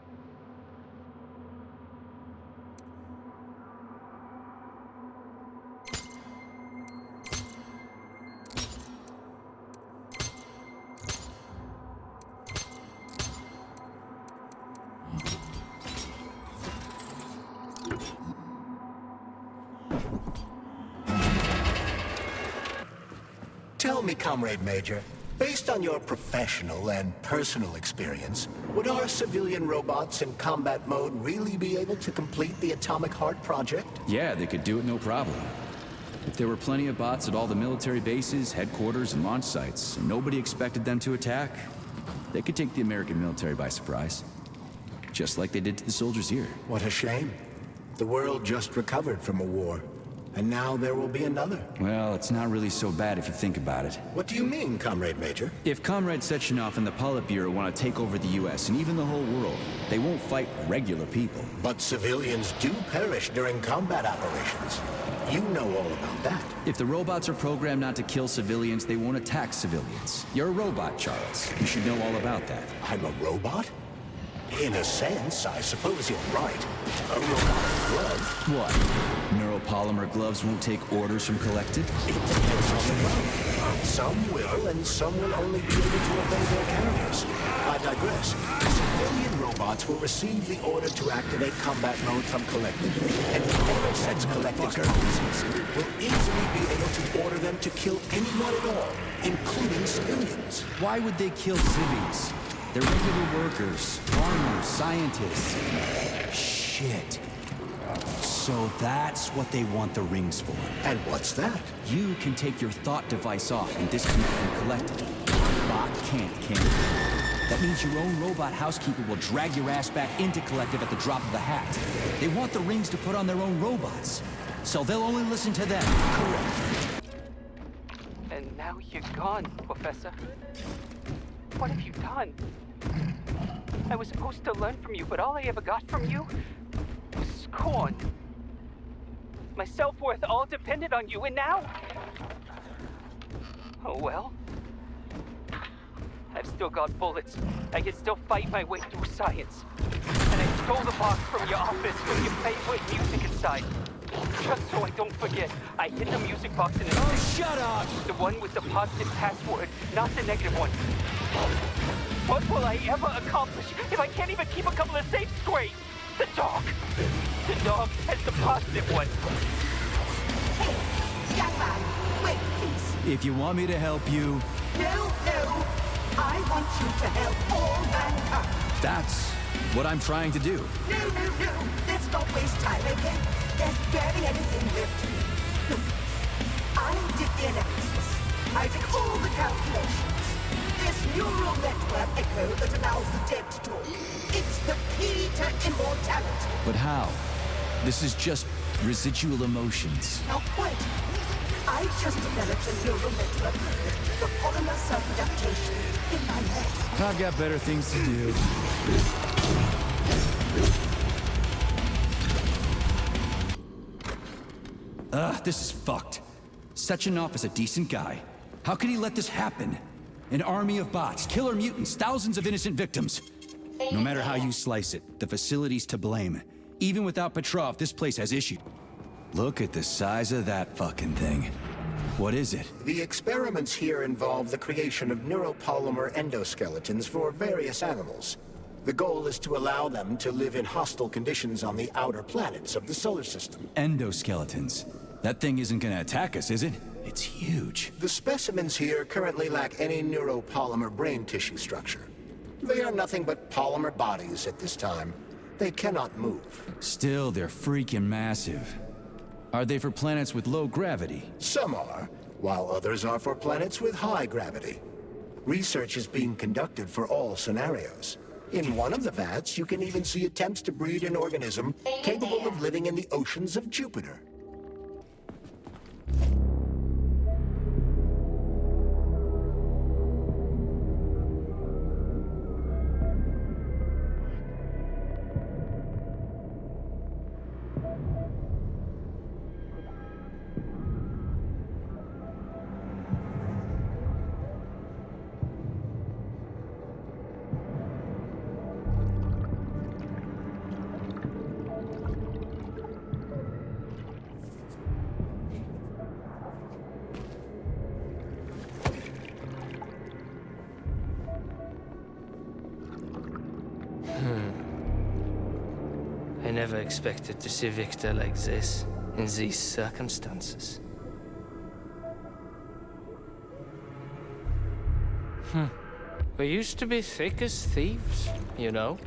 Tell me, Comrade Major, based on your professional and personal experience, would our civilian robots in combat mode really be able to complete the Atomic Heart project? Yeah, they could do it no problem. If there were plenty of bots at all the military bases, headquarters, and launch sites, and nobody expected them to attack, they could take the American military by surprise. Just like they did to the soldiers here. What a shame. The world just recovered from a war. And now there will be another. Well, it's not really so bad if you think about it. What do you mean, Comrade Major? If Comrade Sechenov and the Politburo want to take over the US and even the whole world, they won't fight regular people. But civilians do perish during combat operations. You know all about that. If the robots are programmed not to kill civilians, they won't attack civilians. You're a robot, Charles. You should know all about that. I'm a robot? In a sense, I suppose you're right. A robotic glove. What? Neuropolymer gloves won't take orders from Collective? It depends on the glove. Some will, and some will only be able to obey their carriers. I digress. Civilian robots will receive the order to activate combat mode from Collective, and whoever sets Collective's policies will easily be able to order them to kill anyone at all, including civilians. Why would they kill civvies? They're regular workers, farmers, scientists. Shit. So that's what they want the rings for. And what's that? You can take your thought device off and disconnect from Collective. Bot can't, can you? That means your own robot housekeeper will drag your ass back into Collective at the drop of a hat. They want the rings to put on their own robots. So they'll only listen to them. Correct. And now you're gone, Professor. What have you done? I was supposed to learn from you, but all I ever got from you was scorn. My self-worth all depended on you, and now... Oh well. I've still got bullets. I can still fight my way through science. And I stole the box from your office with your favorite music inside. Just so I don't forget, I hid the music box in a Oh, shut up! The one with the positive password, not the negative one. What will I ever accomplish if I can't even keep a couple of safes straight? The dog. The dog has the positive one. Hey, young man, wait, please. If you want me to help you... No. I want you to help all mankind. That's what I'm trying to do. No. Let's not waste time, okay? There's barely anything left to do. Look, I did the analysis. I did all the calculations. This neural network echo that allows the dead to talk. It's the key to immortality. But how? This is just residual emotions. Not quite. I just developed a neural network for polymer self-adaptation in my head. I've got better things to do. This is fucked. Sechenov is a decent guy. How could he let this happen? An army of bots, killer mutants, thousands of innocent victims. No matter how you slice it, the facility's to blame. Even without Petrov, this place has issues. Look at the size of that fucking thing. What is it? The experiments here involve the creation of neuropolymer endoskeletons for various animals. The goal is to allow them to live in hostile conditions on the outer planets of the solar system. Endoskeletons. That thing isn't gonna attack us, is it? It's huge. The specimens here currently lack any neuropolymer brain tissue structure. They are nothing but polymer bodies at this time. They cannot move. Still, they're freaking massive. Are they for planets with low gravity? Some are, while others are for planets with high gravity. Research is being conducted for all scenarios. In one of the vats, you can even see attempts to breed an organism capable of living in the oceans of Jupiter. I never expected to see Victor like this, in these circumstances. We used to be thick as thieves, you know?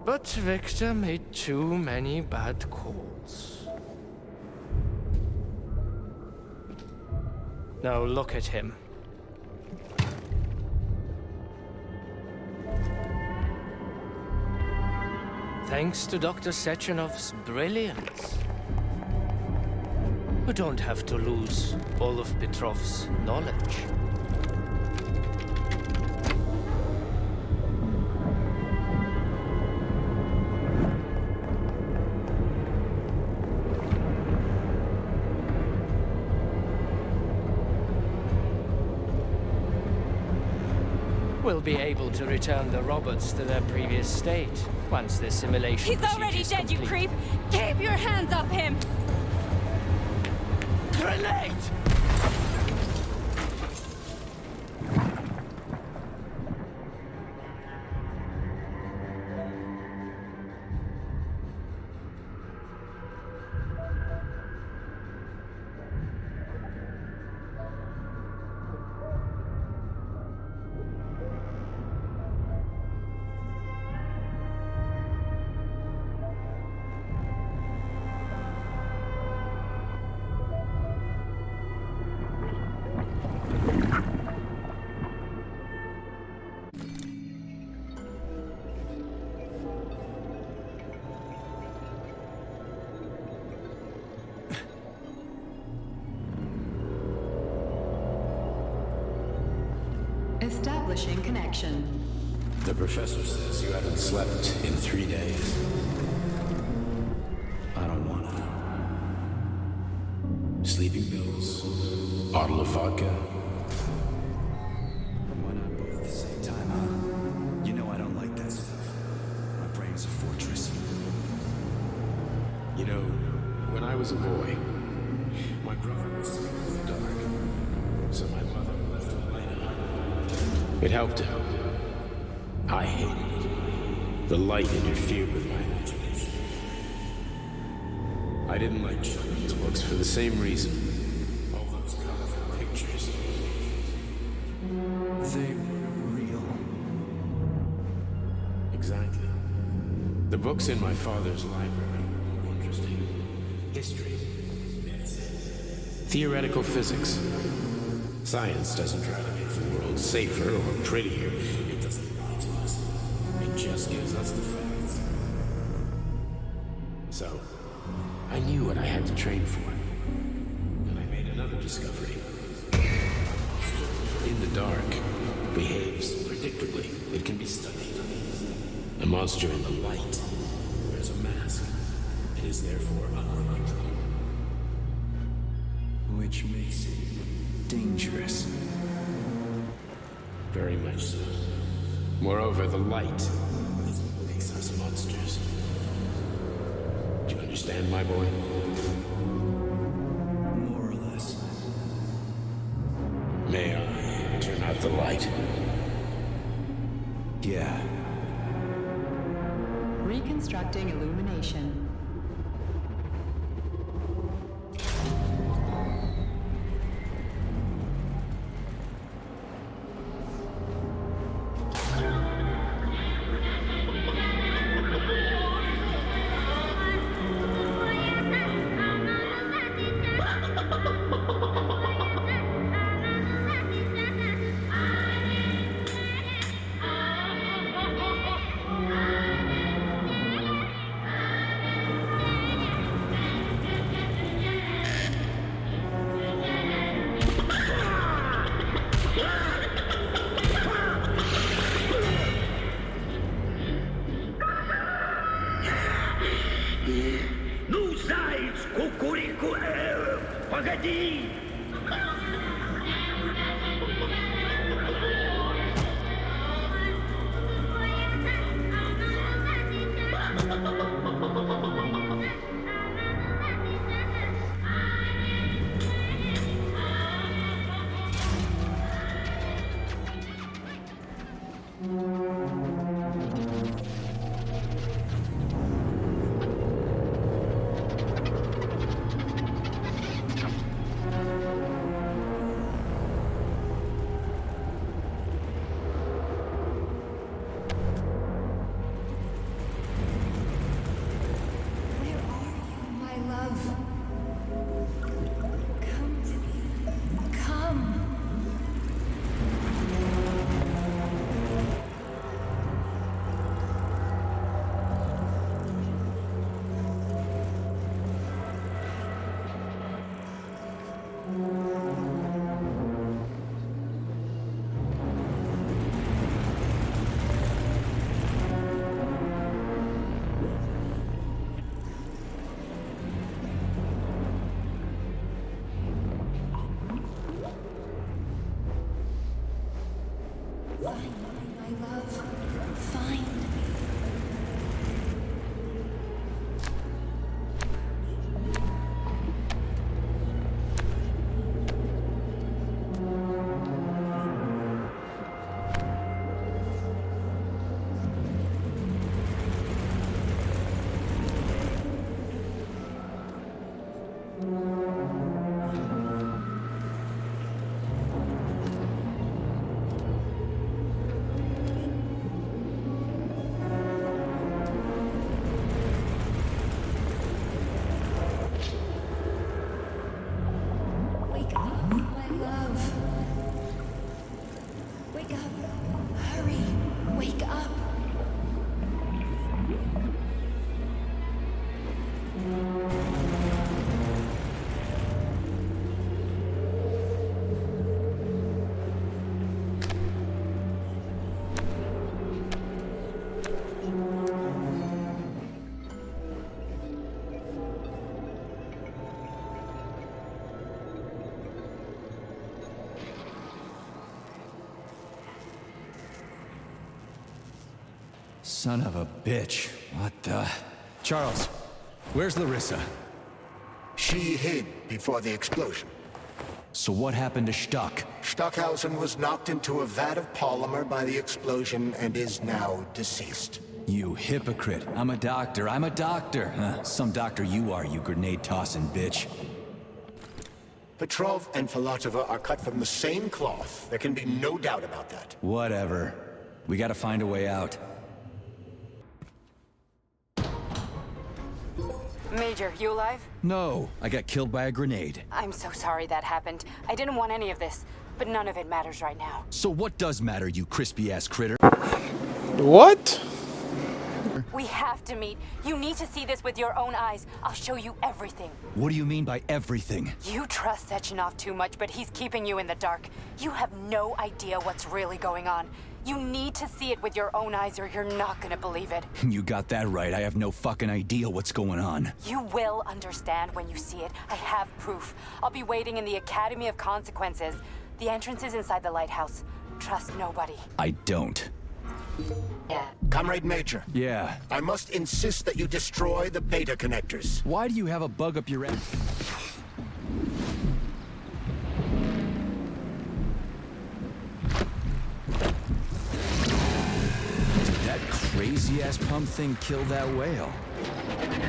But Victor made too many bad calls. Now look at him. Thanks to Dr. Sechenov's brilliance, we don't have to lose all of Petrov's knowledge. We'll be able to return the robots to their previous state once the simulation He's already dead, you creep! Keep your hands off him! Grenade! Establishing connection. The professor says you haven't slept in 3 days. I don't wanna. Sleeping pills, bottle of vodka. Why not both at the same time, huh? You know I don't like that stuff. My brain's a fortress. You know, when I was a boy, my brother was scared of the dark, so my mother left the light on. It helped him. I hated it. The light interfered with my imagination. I didn't like children's books for the same reason. All those colorful pictures. They were real. Exactly. The books in my father's library were interesting. History, medicine, theoretical physics. Science doesn't try to make the world safer or prettier. It doesn't lie to us. It just gives us the facts. So, I knew what I had to train for. And I made another discovery. In the dark, behaves predictably. It can be studied. A monster in the light wears a mask. It is therefore unpredictable. Which makes it dangerous. Very much so. Moreover, the light is what makes us monsters. Do you understand, my boy? More or less. May I turn out the light? Yeah. Reconstructing illumination. Ну, заяц, кукурику, погоди! Son of a bitch. What the... Charles, where's Larissa? She hid before the explosion. So what happened to Stuck? Stockhausen was knocked into a vat of polymer by the explosion and is now deceased. You hypocrite. I'm a doctor. I'm a doctor. Huh? Some doctor you are, you grenade-tossing bitch. Petrov and Filatova are cut from the same cloth. There can be no doubt about that. Whatever. We gotta find a way out. Major, you alive? No, I got killed by a grenade. I'm so sorry that happened. I didn't want any of this, but none of it matters right now. So what does matter, you crispy-ass critter? What? We have to meet. You need to see this with your own eyes. I'll show you everything. What do you mean by everything? You trust Sechenov too much, but he's keeping you in the dark. You have no idea what's really going on. You need to see it with your own eyes or you're not gonna believe it. You got that right. I have no fucking idea what's going on. You will understand when you see it. I have proof. I'll be waiting in the Academy of Consequences. The entrance is inside the lighthouse. Trust nobody. I don't. Yeah. Comrade Major. Yeah? I must insist that you destroy the beta connectors. Why do you have a bug up your ass? crazy-ass pump thing killed that whale.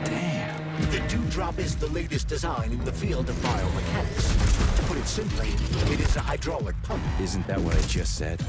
Damn. The dewdrop is the latest design in the field of biomechanics. To put it simply, it is a hydraulic pump. Isn't that what I just said?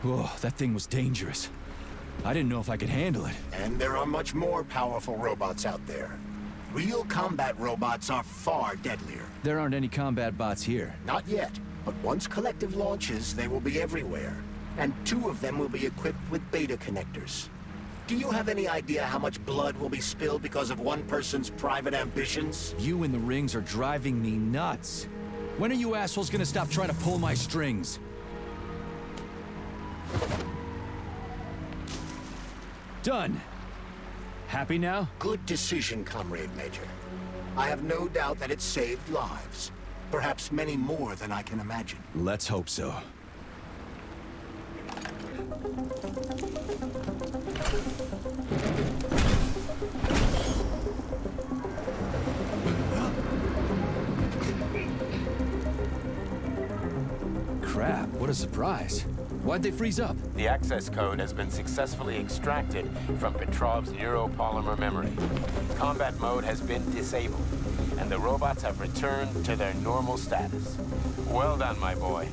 Whoa, that thing was dangerous. I didn't know if I could handle it. And there are much more powerful robots out there. Real combat robots are far deadlier. There aren't any combat bots here. Not yet, but once Collective launches, they will be everywhere. And 2 of them will be equipped with beta connectors. Do you have any idea how much blood will be spilled because of one person's private ambitions? You in the rings are driving me nuts. When are you assholes gonna stop trying to pull my strings? Done. Happy now? Good decision, Comrade Major. I have no doubt that it saved lives. Perhaps many more than I can imagine. Let's hope so. Crap, what a surprise. Why'd they freeze up? The access code has been successfully extracted from Petrov's neuropolymer memory. Combat mode has been disabled, and the robots have returned to their normal status. Well done, my boy.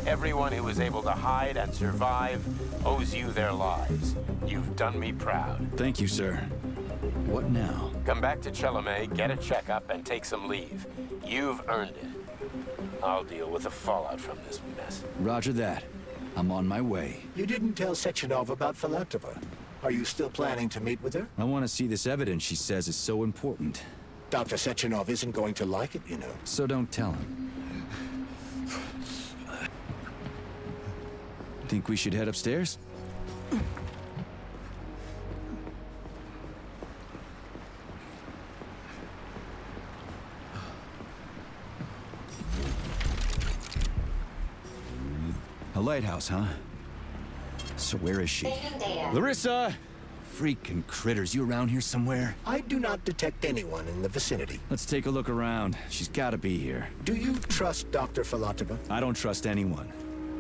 Everyone who was able to hide and survive owes you their lives. You've done me proud. Thank you, sir. What now? Come back to Chalamet, get a checkup, and take some leave. You've earned it. I'll deal with the fallout from this mess. Roger that. I'm on my way. You didn't tell Sechenov about Filatova. Are you still planning to meet with her? I want to see this evidence she says is so important. Dr. Sechenov isn't going to like it, you know. So don't tell him. Think we should head upstairs? A lighthouse, huh? So where is she? Larissa! Freaking critters, you around here somewhere? I do not detect anyone in the vicinity. Let's take a look around. She's gotta be here. Do you trust Dr. Filatova? I don't trust anyone.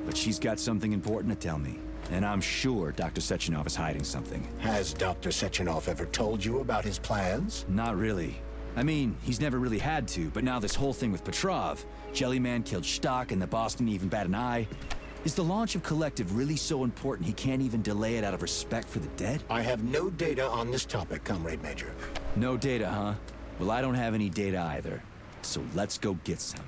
But she's got something important to tell me. And I'm sure Dr. Sechenov is hiding something. Has Dr. Sechenov ever told you about his plans? Not really. I mean, he's never really had to, but now this whole thing with Petrov, Jellyman killed Stock and the boss didn't even bat an eye. Is the launch of Collective really so important he can't even delay it out of respect for the dead? I have no data on this topic, Comrade Major. No data, huh? Well, I don't have any data either. So let's go get some.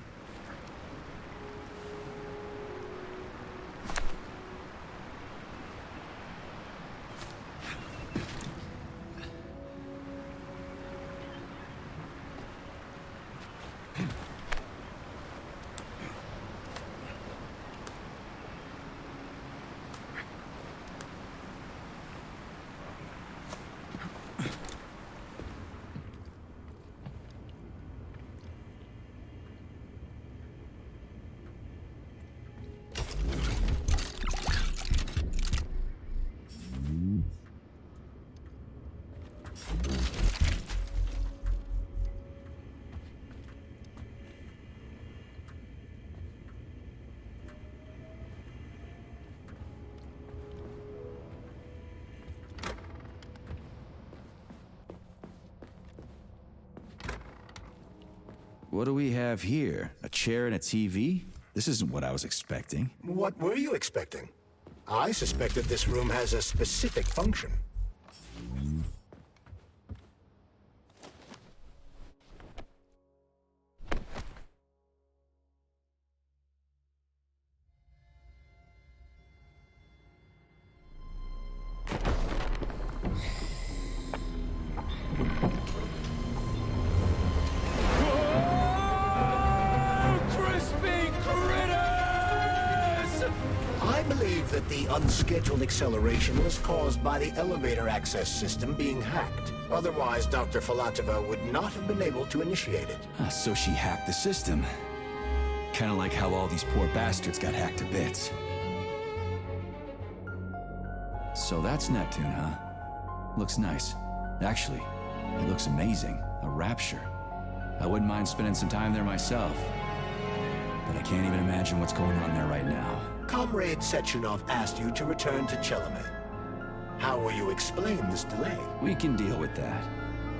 What do we have here? A chair and a TV? This isn't what I was expecting. What were you expecting? I suspected this room has a specific function. The unscheduled acceleration was caused by the elevator access system being hacked. Otherwise, Dr. Filatova would not have been able to initiate it. So she hacked the system. Kinda like how all these poor bastards got hacked to bits. So that's Neptune, huh? Looks nice. Actually, it looks amazing. A rapture. I wouldn't mind spending some time there myself. But I can't even imagine what's going on there right now. Comrade Sechenov asked you to return to Chelome. How will you explain this delay? We can deal with that.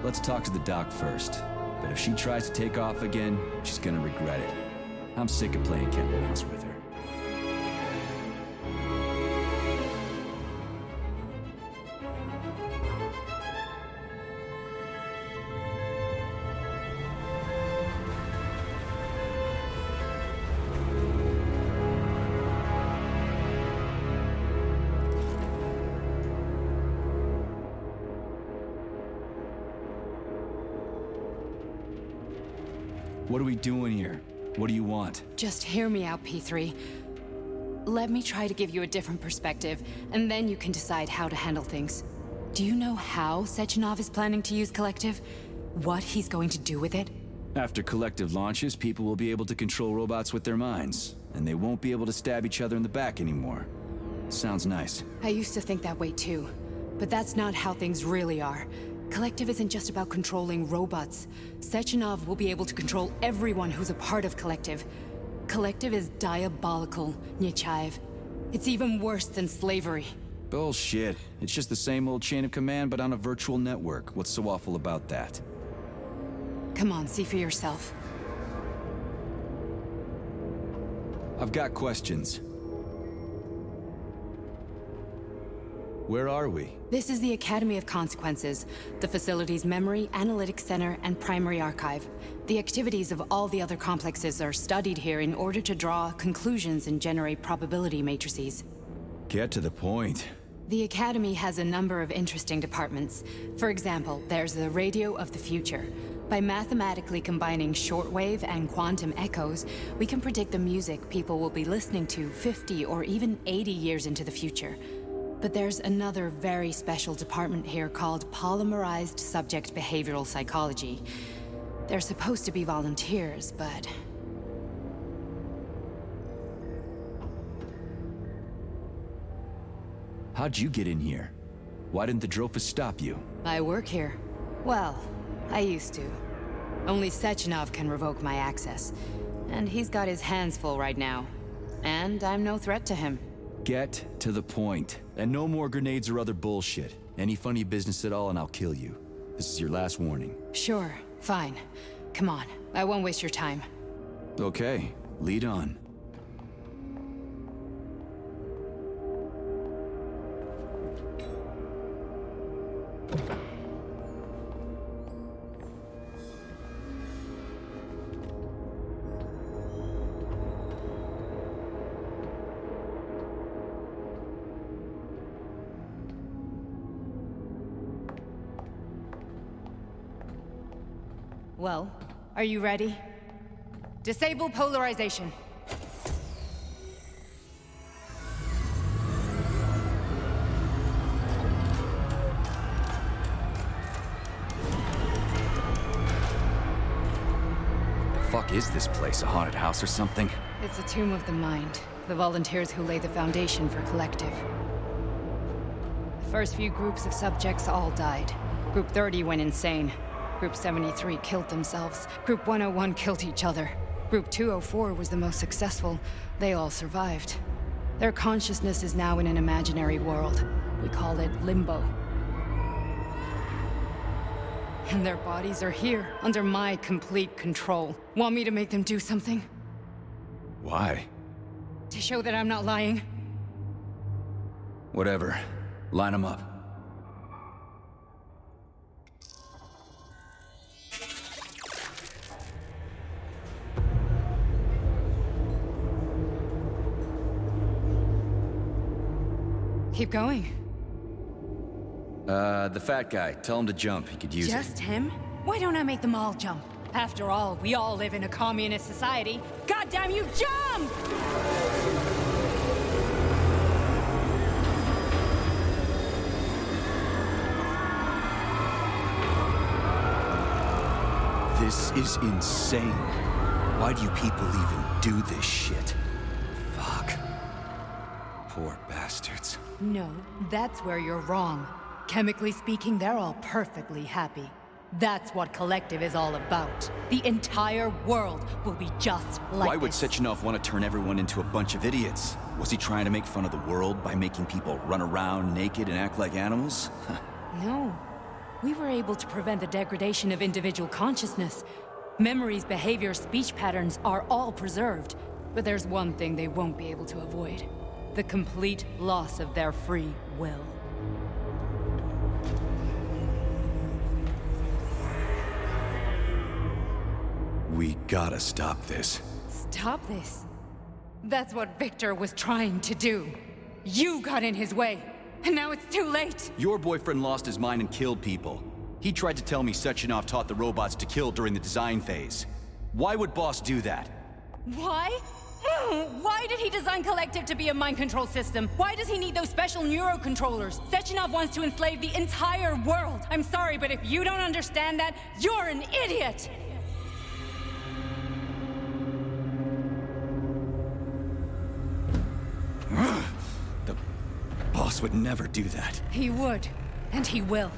Let's talk to the doc first. But if she tries to take off again, she's gonna regret it. I'm sick of playing cat and mouse with her. What are we doing here? What do you want? Just hear me out, P3. Let me try to give you a different perspective, and then you can decide how to handle things. Do you know how Sechenov is planning to use Collective? What he's going to do with it? After Collective launches, people will be able to control robots with their minds, and they won't be able to stab each other in the back anymore. Sounds nice. I used to think that way too, but that's not how things really are. Collective isn't just about controlling robots. Sechenov will be able to control everyone who's a part of Collective. Collective is diabolical, Nechayev. It's even worse than slavery. Bullshit. It's just the same old chain of command, but on a virtual network. What's so awful about that? Come on, see for yourself. I've got questions. Where are we? This is the Academy of Consequences, the facility's memory, analytics center, and primary archive. The activities of all the other complexes are studied here in order to draw conclusions and generate probability matrices. Get to the point. The Academy has a number of interesting departments. For example, there's the Radio of the Future. By mathematically combining shortwave and quantum echoes, we can predict the music people will be listening to 50 or even 80 years into the future. But there's another very special department here called Polymerized Subject Behavioral Psychology. They're supposed to be volunteers, but... How'd you get in here? Why didn't the Drofus stop you? I work here. Well, I used to. Only Sechenov can revoke my access. And he's got his hands full right now. And I'm no threat to him. Get to the point. And no more grenades or other bullshit. Any funny business at all and I'll kill you. This is your last warning. Sure, fine. Come on, I won't waste your time. Okay, lead on. Well, are you ready? Disable polarization. The fuck is this place? A haunted house or something? It's a tomb of the mind. The volunteers who lay the foundation for Collective. The first few groups of subjects all died. Group 30 went insane. Group 73 killed themselves. Group 101 killed each other. Group 204 was the most successful. They all survived. Their consciousness is now in an imaginary world. We call it Limbo. And their bodies are here, under my complete control. Want me to make them do something? Why? To show that I'm not lying? Whatever. Line them up. Keep going. The fat guy. Tell him to jump. He could use it. Just him? Why don't I make them all jump? After all, we all live in a communist society. God damn you, jump! This is insane. Why do you people even do this shit? Fuck. Poor bastards. No, that's where you're wrong. Chemically speaking, they're all perfectly happy. That's what Collective is all about. The entire world will be just like Why would Sechenov want to turn everyone into a bunch of idiots? Was he trying to make fun of the world by making people run around naked and act like animals? No. We were able to prevent the degradation of individual consciousness. Memories, behavior, speech patterns are all preserved. But there's one thing they won't be able to avoid. The complete loss of their free will. We gotta stop this. Stop this? That's what Victor was trying to do. You got in his way, and now it's too late. Your boyfriend lost his mind and killed people. He tried to tell me Sechenov taught the robots to kill during the design phase. Why would Boss do that? Why? Why did he design Collective to be a mind control system? Why does he need those special neurocontrollers? Sechenov wants to enslave the entire world. I'm sorry, but if you don't understand that, you're an idiot! The boss would never do that. He would, and he will.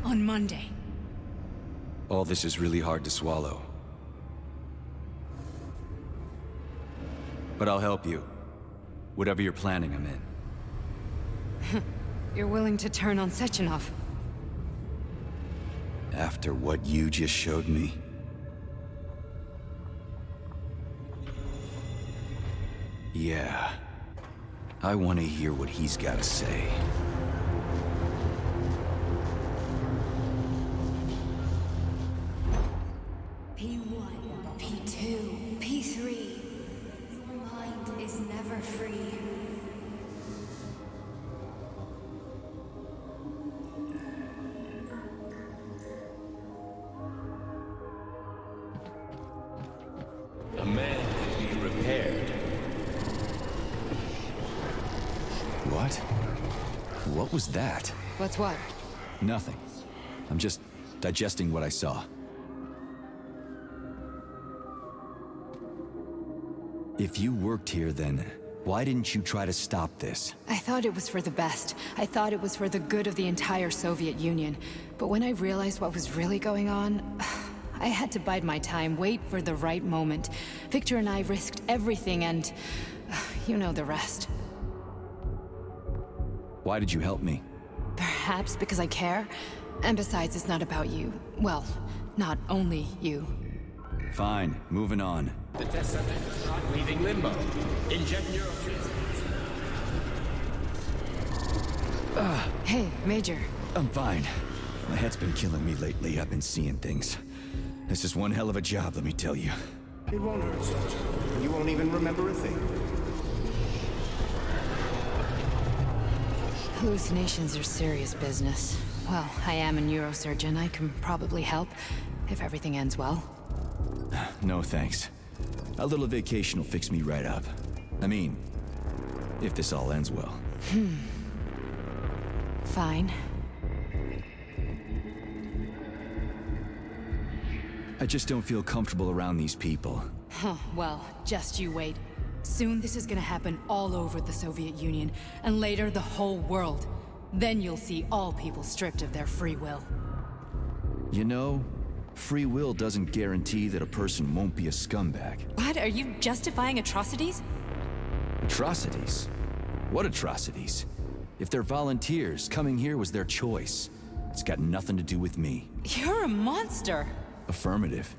On Monday. All this is really hard to swallow. But I'll help you. Whatever you're planning, I'm in. You're willing to turn on Sechenov? After what you just showed me? Yeah. I want to hear what he's got to say. P1, P2, P3. Your mind is never free. A man can be repaired. What? What was that? What's what? Nothing. I'm just digesting what I saw. If you worked here, then why didn't you try to stop this? I thought it was for the best. I thought it was for the good of the entire Soviet Union. But when I realized what was really going on, I had to bide my time, wait for the right moment. Victor and I risked everything and... you know the rest. Why did you help me? Perhaps because I care. And besides, it's not about you. Well, not only you. Fine, moving on. The test subject is not leaving limbo. Inject neurotransmitters. Hey, Major. I'm fine. My head's been killing me lately. I've been seeing things. This is one hell of a job, let me tell you. It won't hurt, Sergeant. You won't even remember a thing. Hallucinations are serious business. Well, I am a neurosurgeon. I can probably help, if everything ends well. No thanks. A little vacation will fix me right up. I mean, if this all ends well. Fine. I just don't feel comfortable around these people. Huh, well, just you wait. Soon this is gonna happen all over the Soviet Union, and later the whole world. Then you'll see all people stripped of their free will. You know, free will doesn't guarantee that a person won't be a scumbag. What? Are you justifying atrocities? Atrocities? What atrocities? If they're volunteers, coming here was their choice. It's got nothing to do with me. You're a monster. Affirmative.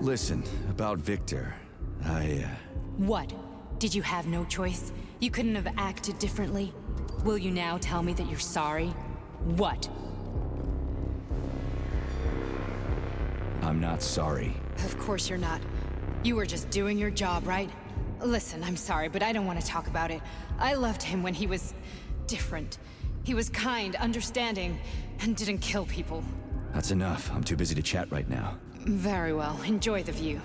Listen, about Victor, What? Did you have no choice? You couldn't have acted differently? Will you now tell me that you're sorry? What? I'm not sorry. Of course you're not. You were just doing your job, right? Listen, I'm sorry, but I don't want to talk about it. I loved him when he was different. He was kind, understanding, and didn't kill people. That's enough. I'm too busy to chat right now. Very well. Enjoy the view.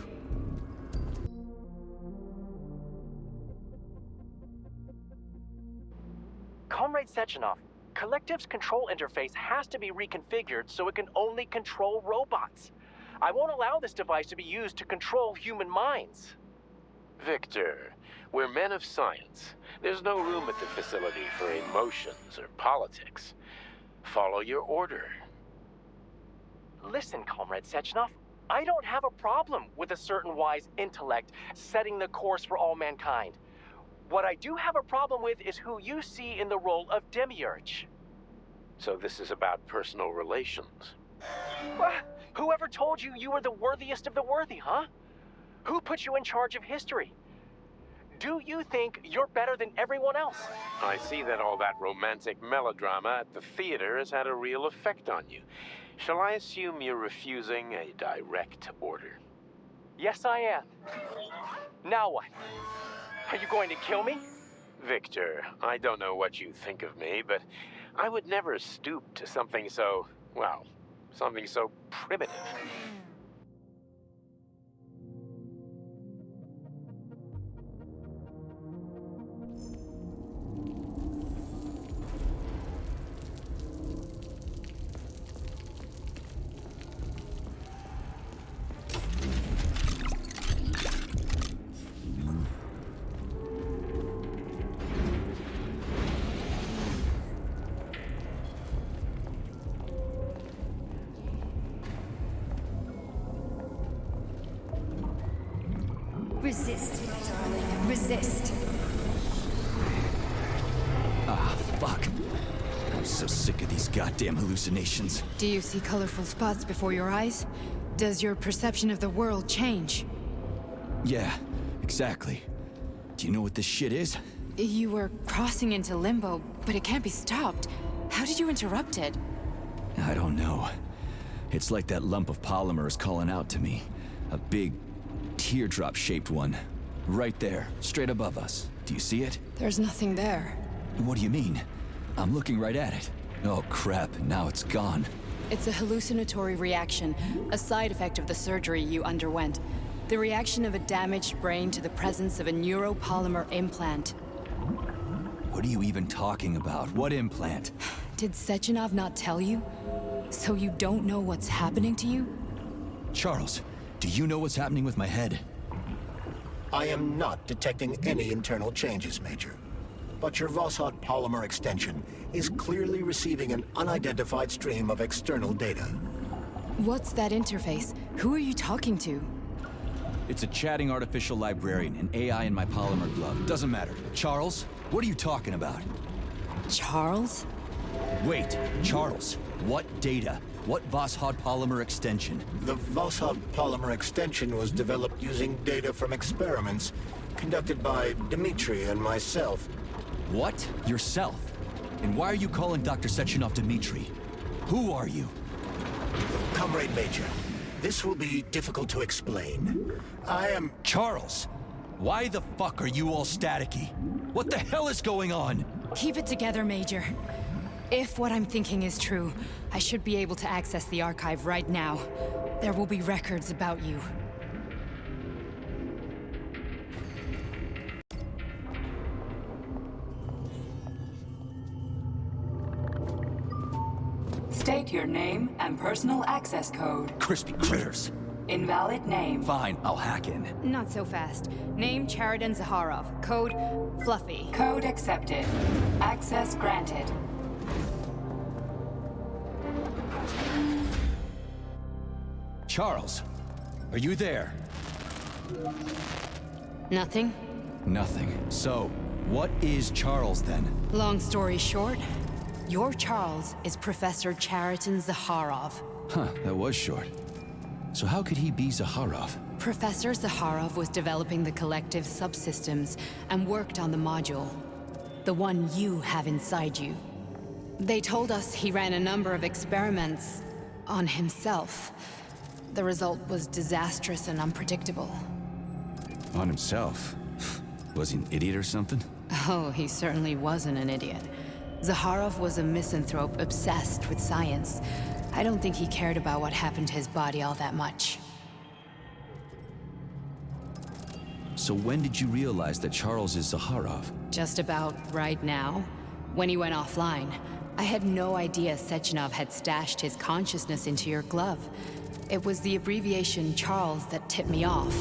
Comrade Sechenov, Collective's control interface has to be reconfigured so it can only control robots. I won't allow this device to be used to control human minds. Victor, we're men of science. There's no room at the facility for emotions or politics. Follow your order. Listen, Comrade Sechenov, I don't have a problem with a certain wise intellect setting the course for all mankind. What I do have a problem with is who you see in the role of Demiurge. So this is about personal relations. Whoever told you you were the worthiest of the worthy, huh? Who put you in charge of history? Do you think you're better than everyone else? I see that all that romantic melodrama at the theater has had a real effect on you. Shall I assume you're refusing a direct order? Yes, I am. Now what? Are you going to kill me? Victor, I don't know what you think of me, but I would never stoop to something so, well, something so primitive. Resist, my darling. Resist. Ah, fuck. I'm so sick of these goddamn hallucinations. Do you see colorful spots before your eyes? Does your perception of the world change? Yeah, exactly. Do you know what this shit is? You were crossing into limbo, but it can't be stopped. How did you interrupt it? I don't know. It's like that lump of polymer is calling out to me. A big, teardrop-shaped one. Right there, straight above us. Do you see it? There's nothing there. What do you mean? I'm looking right at it. Oh crap, now it's gone. It's a hallucinatory reaction, a side effect of the surgery you underwent. The reaction of a damaged brain to the presence of a neuropolymer implant. What are you even talking about? What implant? Did Sechenov not tell you? So you don't know what's happening to you? Charles, do you know what's happening with my head? I am not detecting any internal changes, Major. But your Voskhod polymer extension is clearly receiving an unidentified stream of external data. What's that interface? Who are you talking to? It's a chatting artificial librarian, an AI in my polymer glove. Doesn't matter. Charles, what are you talking about? Charles? Wait, Charles, what data? What Voskhod polymer extension? The Voskhod polymer extension was developed using data from experiments conducted by Dmitri and myself. What? Yourself? And why are you calling Dr. Sechenov Dmitri? Who are you? Comrade Major, this will be difficult to explain. I am... Charles! Why the fuck are you all staticky? What the hell is going on? Keep it together, Major. If what I'm thinking is true, I should be able to access the archive right now. There will be records about you. State your name and personal access code. Crispy critters. Invalid name. Fine, I'll hack in. Not so fast. Name Charidan Zaharov. Code Fluffy. Code accepted. Access granted. Charles, are you there? Nothing? Nothing. So, what is Charles then? Long story short, Your Charles is Professor Chariton Zakharov. Huh, that was short. So how could he be Zakharov? Professor Zakharov was developing the collective subsystems and worked on the module. The one you have inside you. They told us he ran a number of experiments on himself. The result was disastrous and unpredictable. On himself? Was he an idiot or something? Oh, he certainly wasn't an idiot. Zakharov was a misanthrope obsessed with science. I don't think he cared about what happened to his body all that much. So when did you realize that Charles is Zakharov? Just about right now, when he went offline. I had no idea Sechenov had stashed his consciousness into your glove. It was the abbreviation Charles that tipped me off.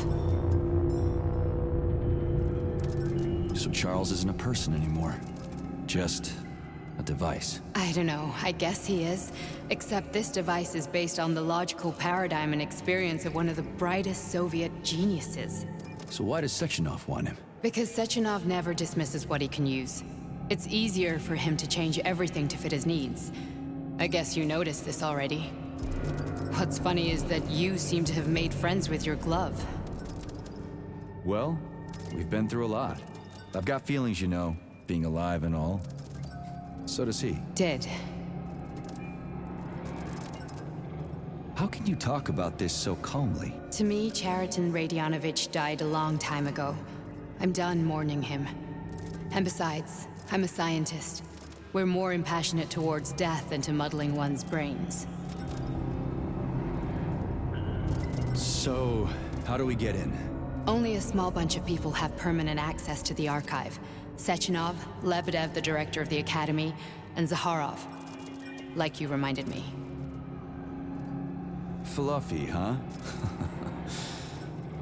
So Charles isn't a person anymore. Just a device. I don't know, I guess he is. Except this device is based on the logical paradigm and experience of one of the brightest Soviet geniuses. So why does Sechenov want him? Because Sechenov never dismisses what he can use. It's easier for him to change everything to fit his needs. I guess you noticed this already. What's funny is that you seem to have made friends with your glove. Well, we've been through a lot. I've got feelings, you know, being alive and all. So does he. Did. How can you talk about this so calmly? To me, Chariton Radionovich died a long time ago. I'm done mourning him. And besides, I'm a scientist. We're more impassionate towards death than to muddling one's brains. So, how do we get in? Only a small bunch of people have permanent access to the archive. Sechenov, Lebedev, the director of the Academy, and Zakharov. Like you reminded me. Fluffy, huh?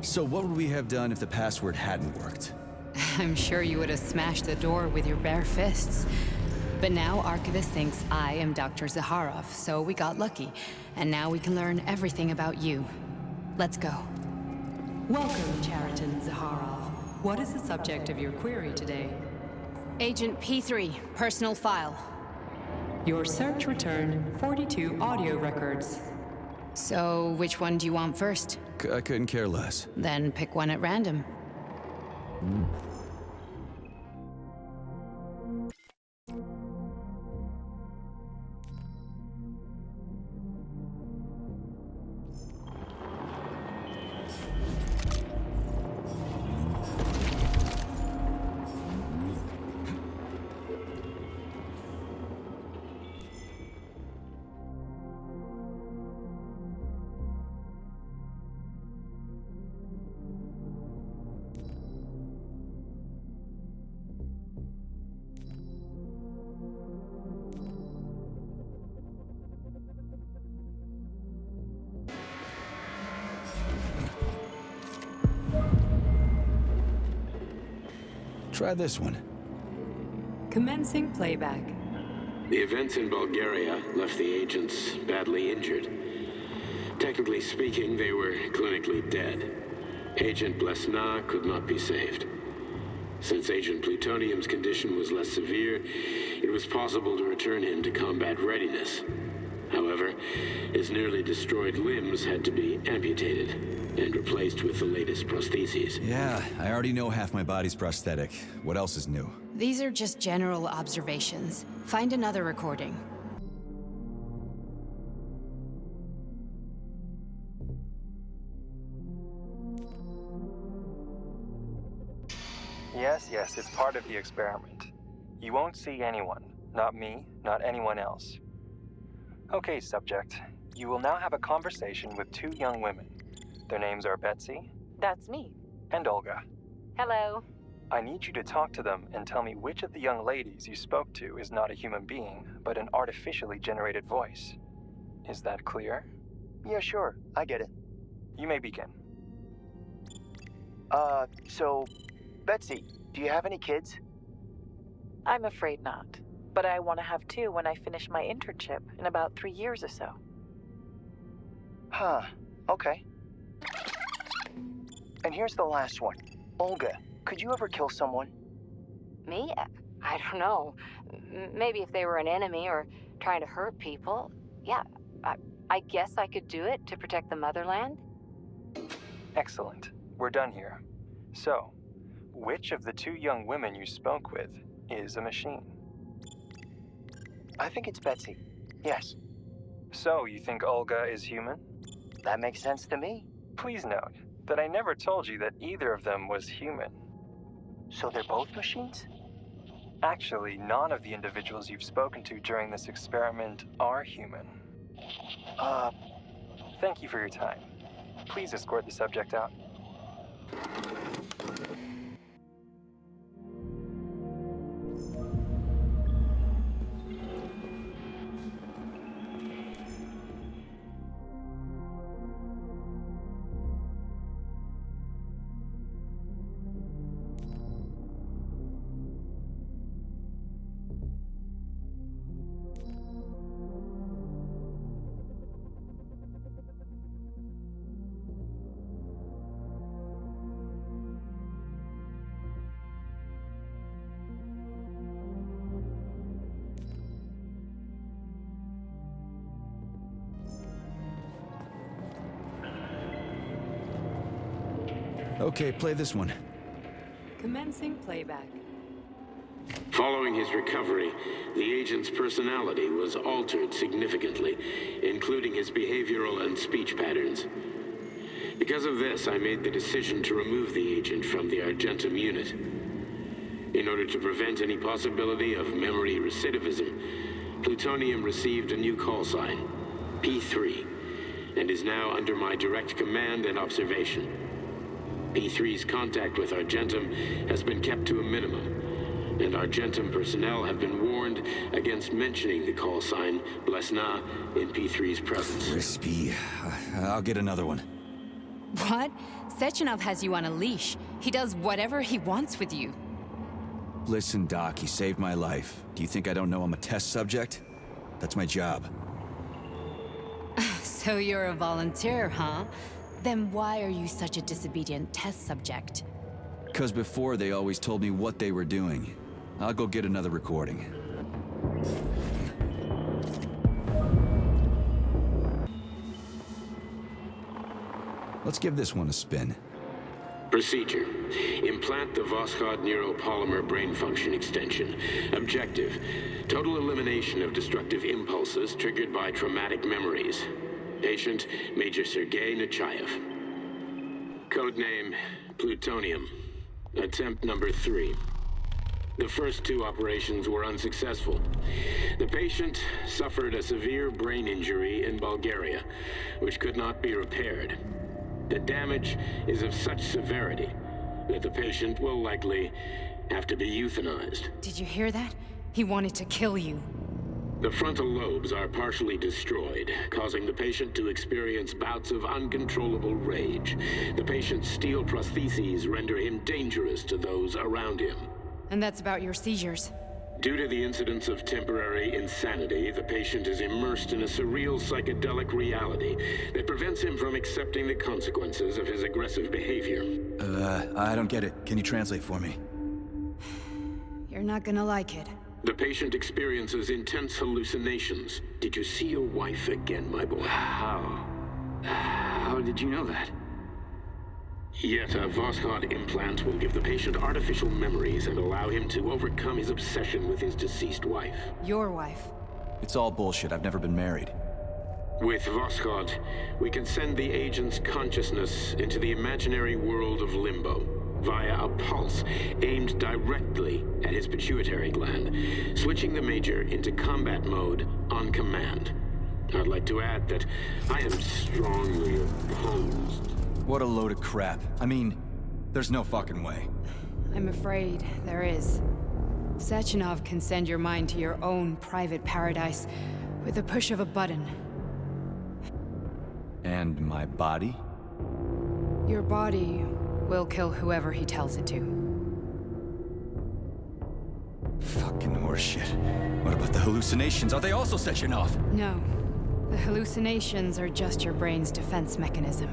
So what would we have done if the password hadn't worked? I'm sure you would have smashed the door with your bare fists. But now Archivist thinks I am Dr. Zakharov, so we got lucky. And now we can learn everything about you. Let's go. Welcome, Chariton Zakharov. What is the subject of your query today? Agent P3, personal file. Your search returned 42 audio records. So, which one do you want first? I couldn't care less. Then pick one at random. Try this one. Commencing playback. The events in Bulgaria left the agents badly injured. Technically speaking, they were clinically dead. Agent Blesna could not be saved. Since Agent Plutonium's condition was less severe, it was possible to return him to combat readiness. However, his nearly destroyed limbs had to be amputated and replaced with the latest prostheses. Yeah, I already know half my body's prosthetic. What else is new? These are just general observations. Find another recording. Yes, it's part of the experiment. You won't see anyone. Not me, not anyone else. Okay, subject. You will now have a conversation with two young women. Their names are Betsy. That's me. And Olga. Hello. I need you to talk to them and tell me which of the young ladies you spoke to is not a human being, but an artificially generated voice. Is that clear? Yeah, sure. I get it. You may begin. So, Betsy, do you have any kids? I'm afraid not. But I want to have two when I finish my internship in about 3 years or so. Huh. Okay. And here's the last one. Olga, could you ever kill someone? Me? I don't know. Maybe if they were an enemy or trying to hurt people. Yeah, I guess I could do it to protect the motherland. Excellent. We're done here. So, which of the two young women you spoke with is a machine? I think it's Betsy. Yes. So, you think Olga is human? That makes sense to me. Please note that I never told you that either of them was human. So they're both machines? Actually, none of the individuals you've spoken to during this experiment are human. Thank you for your time. Please escort the subject out. Okay, play this one. Commencing playback. Following his recovery, the agent's personality was altered significantly, including his behavioral and speech patterns. Because of this, I made the decision to remove the agent from the Argentum unit. In order to prevent any possibility of memory recidivism, Plutonium received a new call sign, P3, and is now under my direct command and observation. P3's contact with Argentum has been kept to a minimum, and Argentum personnel have been warned against mentioning the call sign Blesna in P3's presence. Crispy. I'll get another one. What? Sechenov has you on a leash. He does whatever he wants with you. Listen, Doc, he saved my life. Do you think I don't know I'm a test subject? That's my job. So you're a volunteer, huh? Then why are you such a disobedient test subject? 'Cause before they always told me what they were doing. I'll go get another recording. Let's give this one a spin. Procedure. Implant the Voskhod neuropolymer brain function extension. Objective. Total elimination of destructive impulses triggered by traumatic memories. Patient, Major Sergei Nechayev. Codename, Plutonium. Attempt number 3. The first 2 operations were unsuccessful. The patient suffered a severe brain injury in Bulgaria, which could not be repaired. The damage is of such severity that the patient will likely have to be euthanized. Did you hear that? He wanted to kill you. The frontal lobes are partially destroyed, causing the patient to experience bouts of uncontrollable rage. The patient's steel prostheses render him dangerous to those around him. And that's about your seizures. Due to the incidence of temporary insanity, the patient is immersed in a surreal psychedelic reality that prevents him from accepting the consequences of his aggressive behavior. I don't get it. Can you translate for me? You're not gonna like it. The patient experiences intense hallucinations. Did you see your wife again, my boy? How did you know that? Yet a Voskhod implant will give the patient artificial memories and allow him to overcome his obsession with his deceased wife. Your wife. It's all bullshit. I've never been married. With Voskhod, we can send the agent's consciousness into the imaginary world of limbo via a pulse aimed directly at his pituitary gland, switching the Major into combat mode on command. I'd like to add that I am strongly opposed. What a load of crap. I mean, there's no fucking way. I'm afraid there is. Sechenov can send your mind to your own private paradise with a push of a button. And my body? Your body will kill whoever he tells it to. Fucking horseshit. What about the hallucinations? Are they also Sechenov? No. The hallucinations are just your brain's defense mechanism.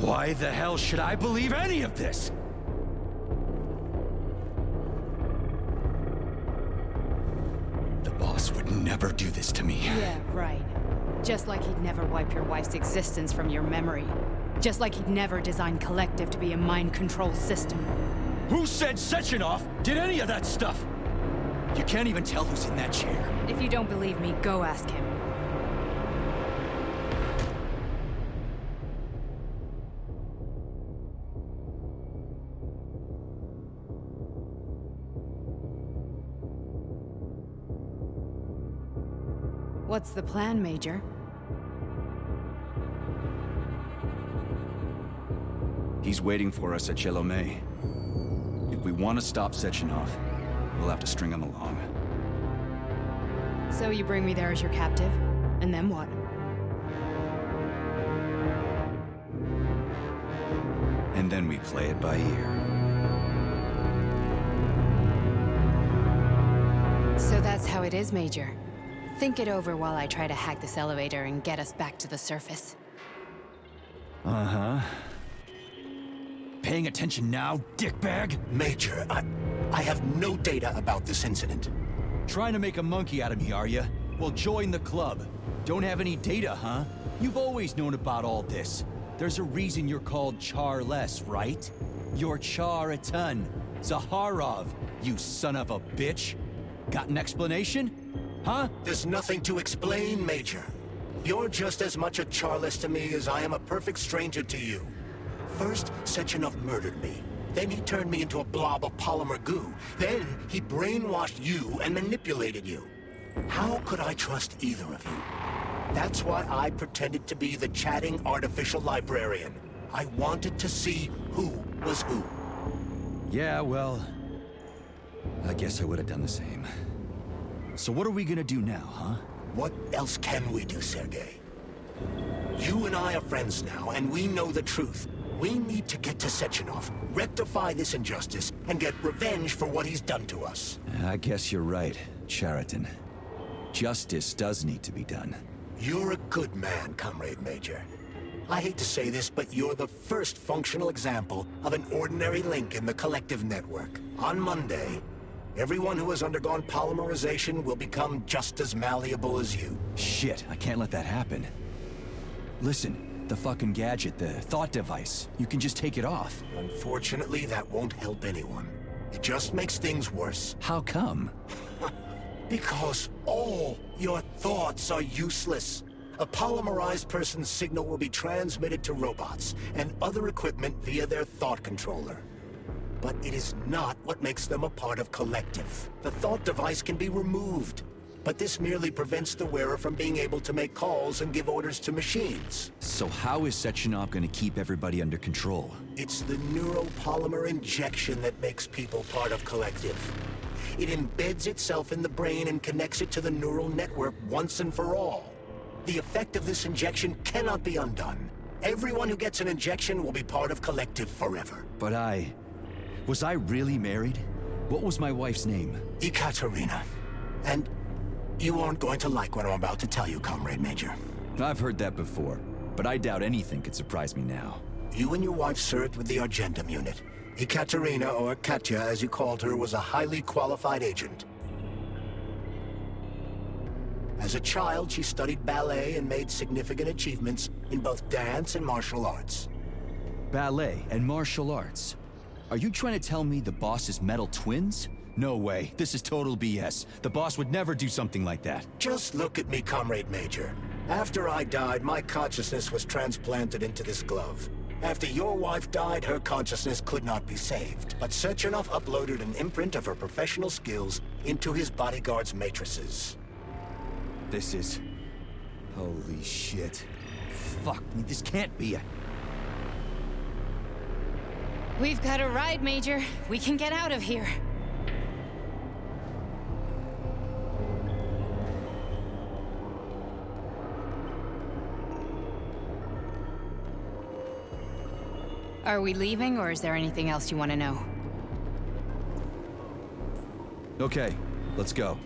Why the hell should I believe any of this? never do this to me. Yeah, right. Just like he'd never wipe your wife's existence from your memory. Just like he'd never design Collective to be a mind control system. Who said Sechenov did any of that stuff? You can't even tell who's in that chair. If you don't believe me, go ask him. What's the plan, Major? He's waiting for us at Chelomey. If we want to stop Sechenov, we'll have to string him along. So you bring me there as your captive, and then what? And then we play it by ear. So that's how it is, Major. Think it over while I try to hack this elevator and get us back to the surface. Uh-huh. Paying attention now, dickbag? Major, I have no data about this incident. Trying to make a monkey out of me, are you? Well, join the club. Don't have any data, huh? You've always known about all this. There's a reason you're called Charless, right? You're Char-a-ton. Zaharov, you son of a bitch. Got an explanation? Huh? There's nothing to explain, Major. You're just as much a Charless to me as I am a perfect stranger to you. First, Sechenov murdered me. Then he turned me into a blob of polymer goo. Then he brainwashed you and manipulated you. How could I trust either of you? That's why I pretended to be the chatting artificial librarian. I wanted to see who was who. Yeah, well, I guess I would have done the same. So what are we gonna do now, huh? What else can we do, Sergei? You and I are friends now, and we know the truth. We need to get to Sechenov, rectify this injustice, and get revenge for what he's done to us. I guess you're right, Chariton. Justice does need to be done. You're a good man, Comrade Major. I hate to say this, but you're the first functional example of an ordinary link in the Collective network. On Monday, everyone who has undergone polymerization will become just as malleable as you. Shit, I can't let that happen. Listen, the fucking gadget, the thought device, you can just take it off. Unfortunately, that won't help anyone. It just makes things worse. How come? Because all your thoughts are useless. A polymerized person's signal will be transmitted to robots and other equipment via their thought controller. But it is not what makes them a part of Collective. The thought device can be removed, but this merely prevents the wearer from being able to make calls and give orders to machines. So how is Sechenov gonna keep everybody under control? It's the neuropolymer injection that makes people part of Collective. It embeds itself in the brain and connects it to the neural network once and for all. The effect of this injection cannot be undone. Everyone who gets an injection will be part of Collective forever. But was I really married? What was my wife's name? Ekaterina. And you aren't going to like what I'm about to tell you, Comrade Major. I've heard that before, but I doubt anything could surprise me now. You and your wife served with the Argentum unit. Ekaterina, or Katya as you called her, was a highly qualified agent. As a child, she studied ballet and made significant achievements in both dance and martial arts. Ballet and martial arts? Are you trying to tell me the boss is metal twins? No way. This is total BS. The boss would never do something like that. Just look at me, Comrade Major. After I died, my consciousness was transplanted into this glove. After your wife died, her consciousness could not be saved. But Sechenov uploaded an imprint of her professional skills into his bodyguard's matrices. This is... holy shit. Fuck me, this can't be a... We've got a ride, Major. We can get out of here. Are we leaving, or is there anything else you want to know? Okay, let's go.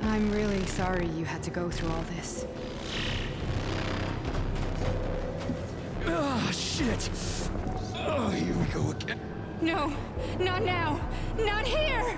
I'm really sorry you had to go through all this. Oh, shit! Oh, here we go again. No, not now! Not here!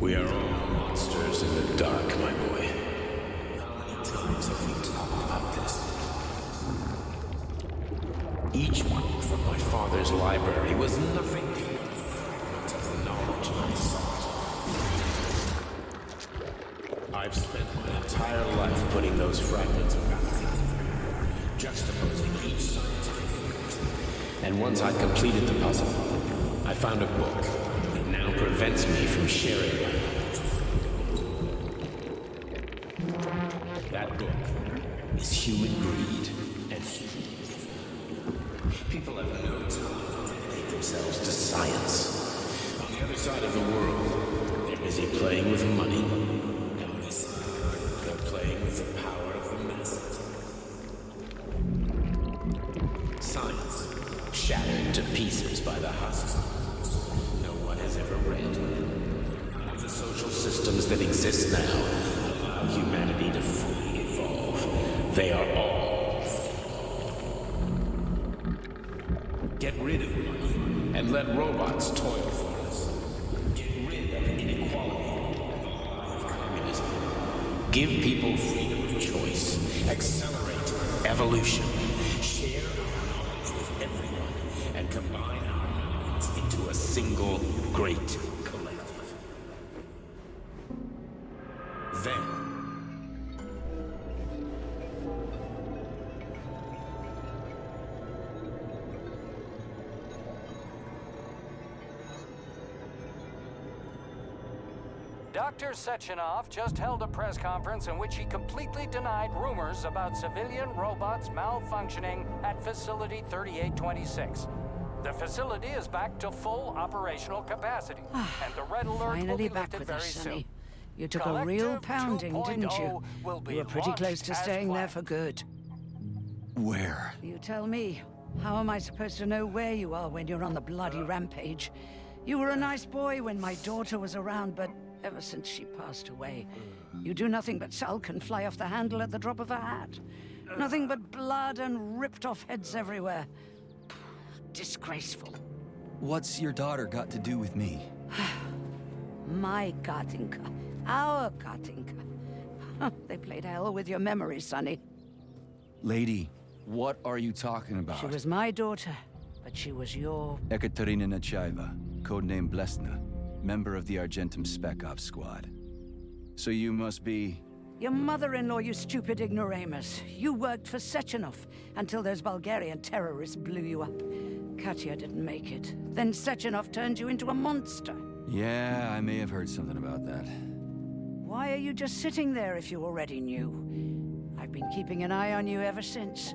We are all monsters in the dark, my boy. How many times have we talked about this? Each book from my father's library was nothing but a fragment of the knowledge I sought. I've spent my entire life putting those fragments back together, juxtaposing each scientific fact. And once I'd completed the puzzle, I found a book that now prevents me from sharing my knowledge. That book is human greed and human evil. People have no time to dedicate themselves to science. On the other side of the world, they're busy playing with money. And on this side, they're playing with the power of the masses. Science, shattered to pieces by the husks no one has ever read. None of the social systems that exist now allow humanity to fully evolve. They are all flawed. Get rid of money and let robots toil for us. Get rid of inequality and the lie of communism. Give people freedom of choice. Accelerate evolution. Share our knowledge with everyone and combine our minds into a single great collective. Then, Dr. Sechenov just held a press conference in which he completely denied rumors about civilian robots malfunctioning at Facility 3826. The facility is back to full operational capacity, and the red alert will Finally be back lifted with very us, soon. Sonny. You took a real pounding, didn't you? Will be You were pretty close launched to as staying there planned. for good. Where? You tell me. How am I supposed to know where you are when you're on the bloody rampage? You were a nice boy when my daughter was around, but ever since she passed away, you do nothing but sulk and fly off the handle at the drop of a hat. Nothing but blood and ripped off heads everywhere. Disgraceful. What's your daughter got to do with me? My Katinka. Our Katinka. They played hell with your memory, Sonny. Lady, what are you talking about? She was my daughter, but she was your... Ekaterina Nechaeva, codename Blesna, member of the Argentum Spec Ops squad. So you must be... Your mother-in-law, you stupid ignoramus. You worked for Sechenov until those Bulgarian terrorists blew you up. Katya didn't make it. Then Sechenov turned you into a monster. Yeah, I may have heard something about that. Why are you just sitting there if you already knew? I've been keeping an eye on you ever since.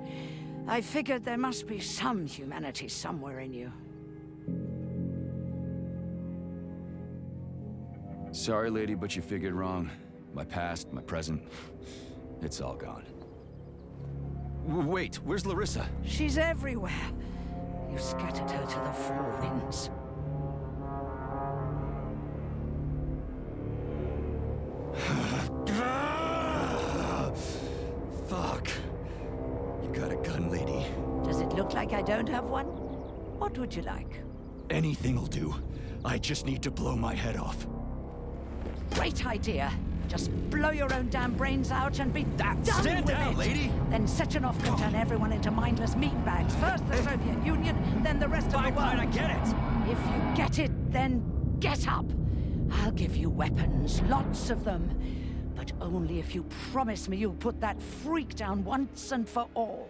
I figured there must be some humanity somewhere in you. Sorry, lady, but you figured wrong. My past, my present, it's all gone. Wait, where's Larissa? She's everywhere. You scattered her to the four winds. Fuck. You got a gun, lady. Does it look like I don't have one? What would you like? Anything'll do. I just need to blow my head off. Great idea. Just blow your own damn brains out and be done with it. Stand down, lady! Then Sechenov can turn everyone into mindless meatbags. First the Soviet Union, then the rest of the world. Fine, I get it. If you get it, then get up. I'll give you weapons, lots of them. But only if you promise me you'll put that freak down once and for all.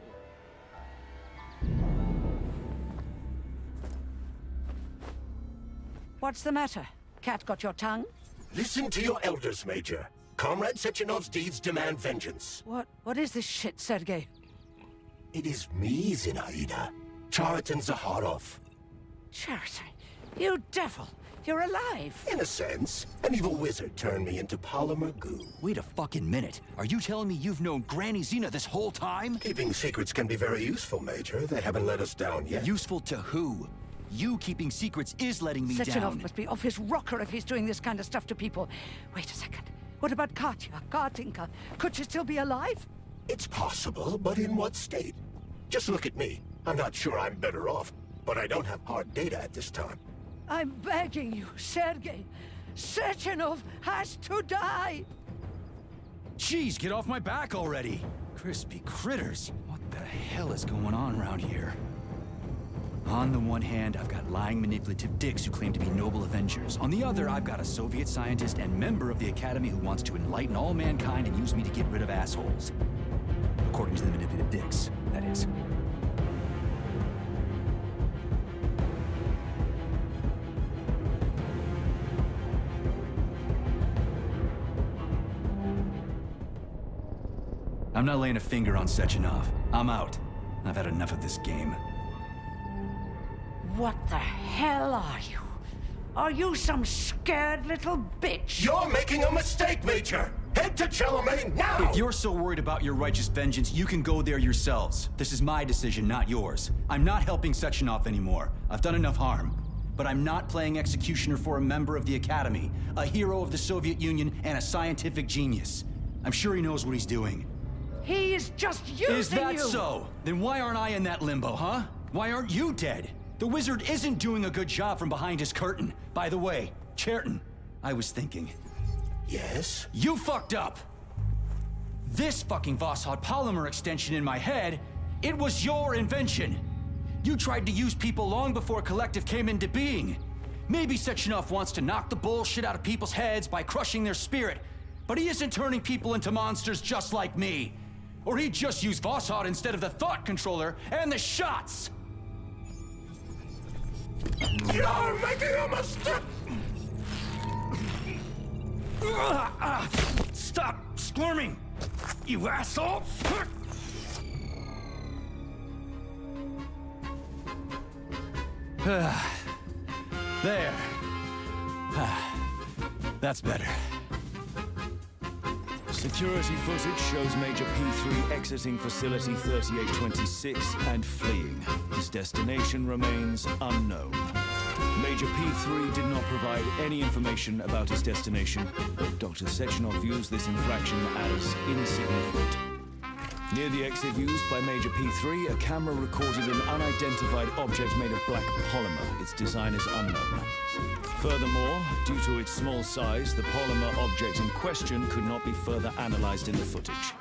What's the matter? Cat got your tongue? Listen to your elders, Major. Comrade Sechenov's deeds demand vengeance. What is this shit, Sergei? It is me, Zinaida. Chariton Zaharov. Cheriton, you devil! You're alive! In a sense, an evil wizard turned me into polymer goo. Wait a fucking minute. Are you telling me you've known Granny Xena this whole time? Keeping secrets can be very useful, Major. They haven't let us down yet. Useful to who? You keeping secrets is letting me Sechenov down. must be off his rocker if he's doing this kind of stuff to people. Wait a second. What about Katya, Kartinka? Could she still be alive? It's possible, but in what state? Just look at me. I'm not sure I'm better off, but I don't have hard data at this time. I'm begging you, Sergei. Sechenov has to die! Jeez, get off my back already! Crispy critters. What the hell is going on around here? On the one hand, I've got lying, manipulative dicks who claim to be noble Avengers. On the other, I've got a Soviet scientist and member of the Academy who wants to enlighten all mankind and use me to get rid of assholes. According to the manipulative dicks, that is. I'm not laying a finger on Sechenov. I'm out. I've had enough of this game. What the hell are you? Are you some scared little bitch? You're making a mistake, Major! Head to Charlemagne now! If you're so worried about your righteous vengeance, you can go there yourselves. This is my decision, not yours. I'm not helping Sechenov anymore. I've done enough harm. But I'm not playing executioner for a member of the Academy, a hero of the Soviet Union, and a scientific genius. I'm sure he knows what he's doing. He is just using you! Is that so? Then why aren't I in that limbo, huh? Why aren't you dead? The wizard isn't doing a good job from behind his curtain. By the way, Cheriton, I was thinking. Yes? You fucked up! This fucking Voskhod polymer extension in my head, it was your invention! You tried to use people long before Collective came into being. Maybe Sechenov wants to knock the bullshit out of people's heads by crushing their spirit, but he isn't turning people into monsters just like me. Or he'd just use Voskhod instead of the thought controller and the shots! You're making a mistake! Stop squirming, you asshole! There. That's better. Security footage shows Major P3 exiting Facility 3826 and fleeing. His destination remains unknown. Major P3 did not provide any information about his destination, but Dr. Sechenov views this infraction as insignificant. Near the exit used by Major P3, a camera recorded an unidentified object made of black polymer. Its design is unknown. Furthermore, due to its small size, the polymer object in question could not be further analyzed in the footage.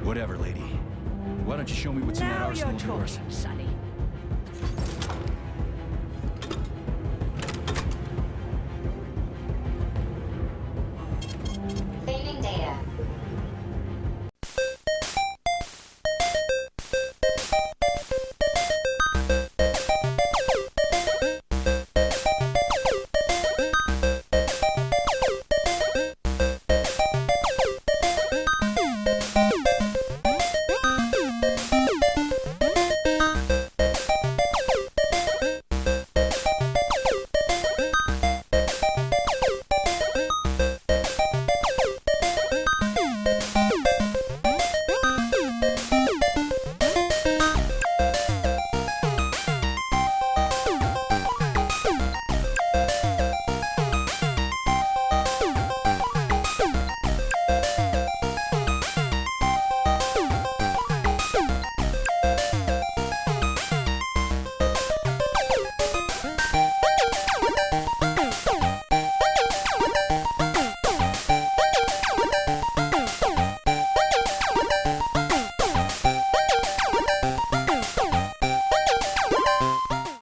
Whatever, lady. Why don't you show me what's in that Now arsenal you're of yours? talking, Sonny.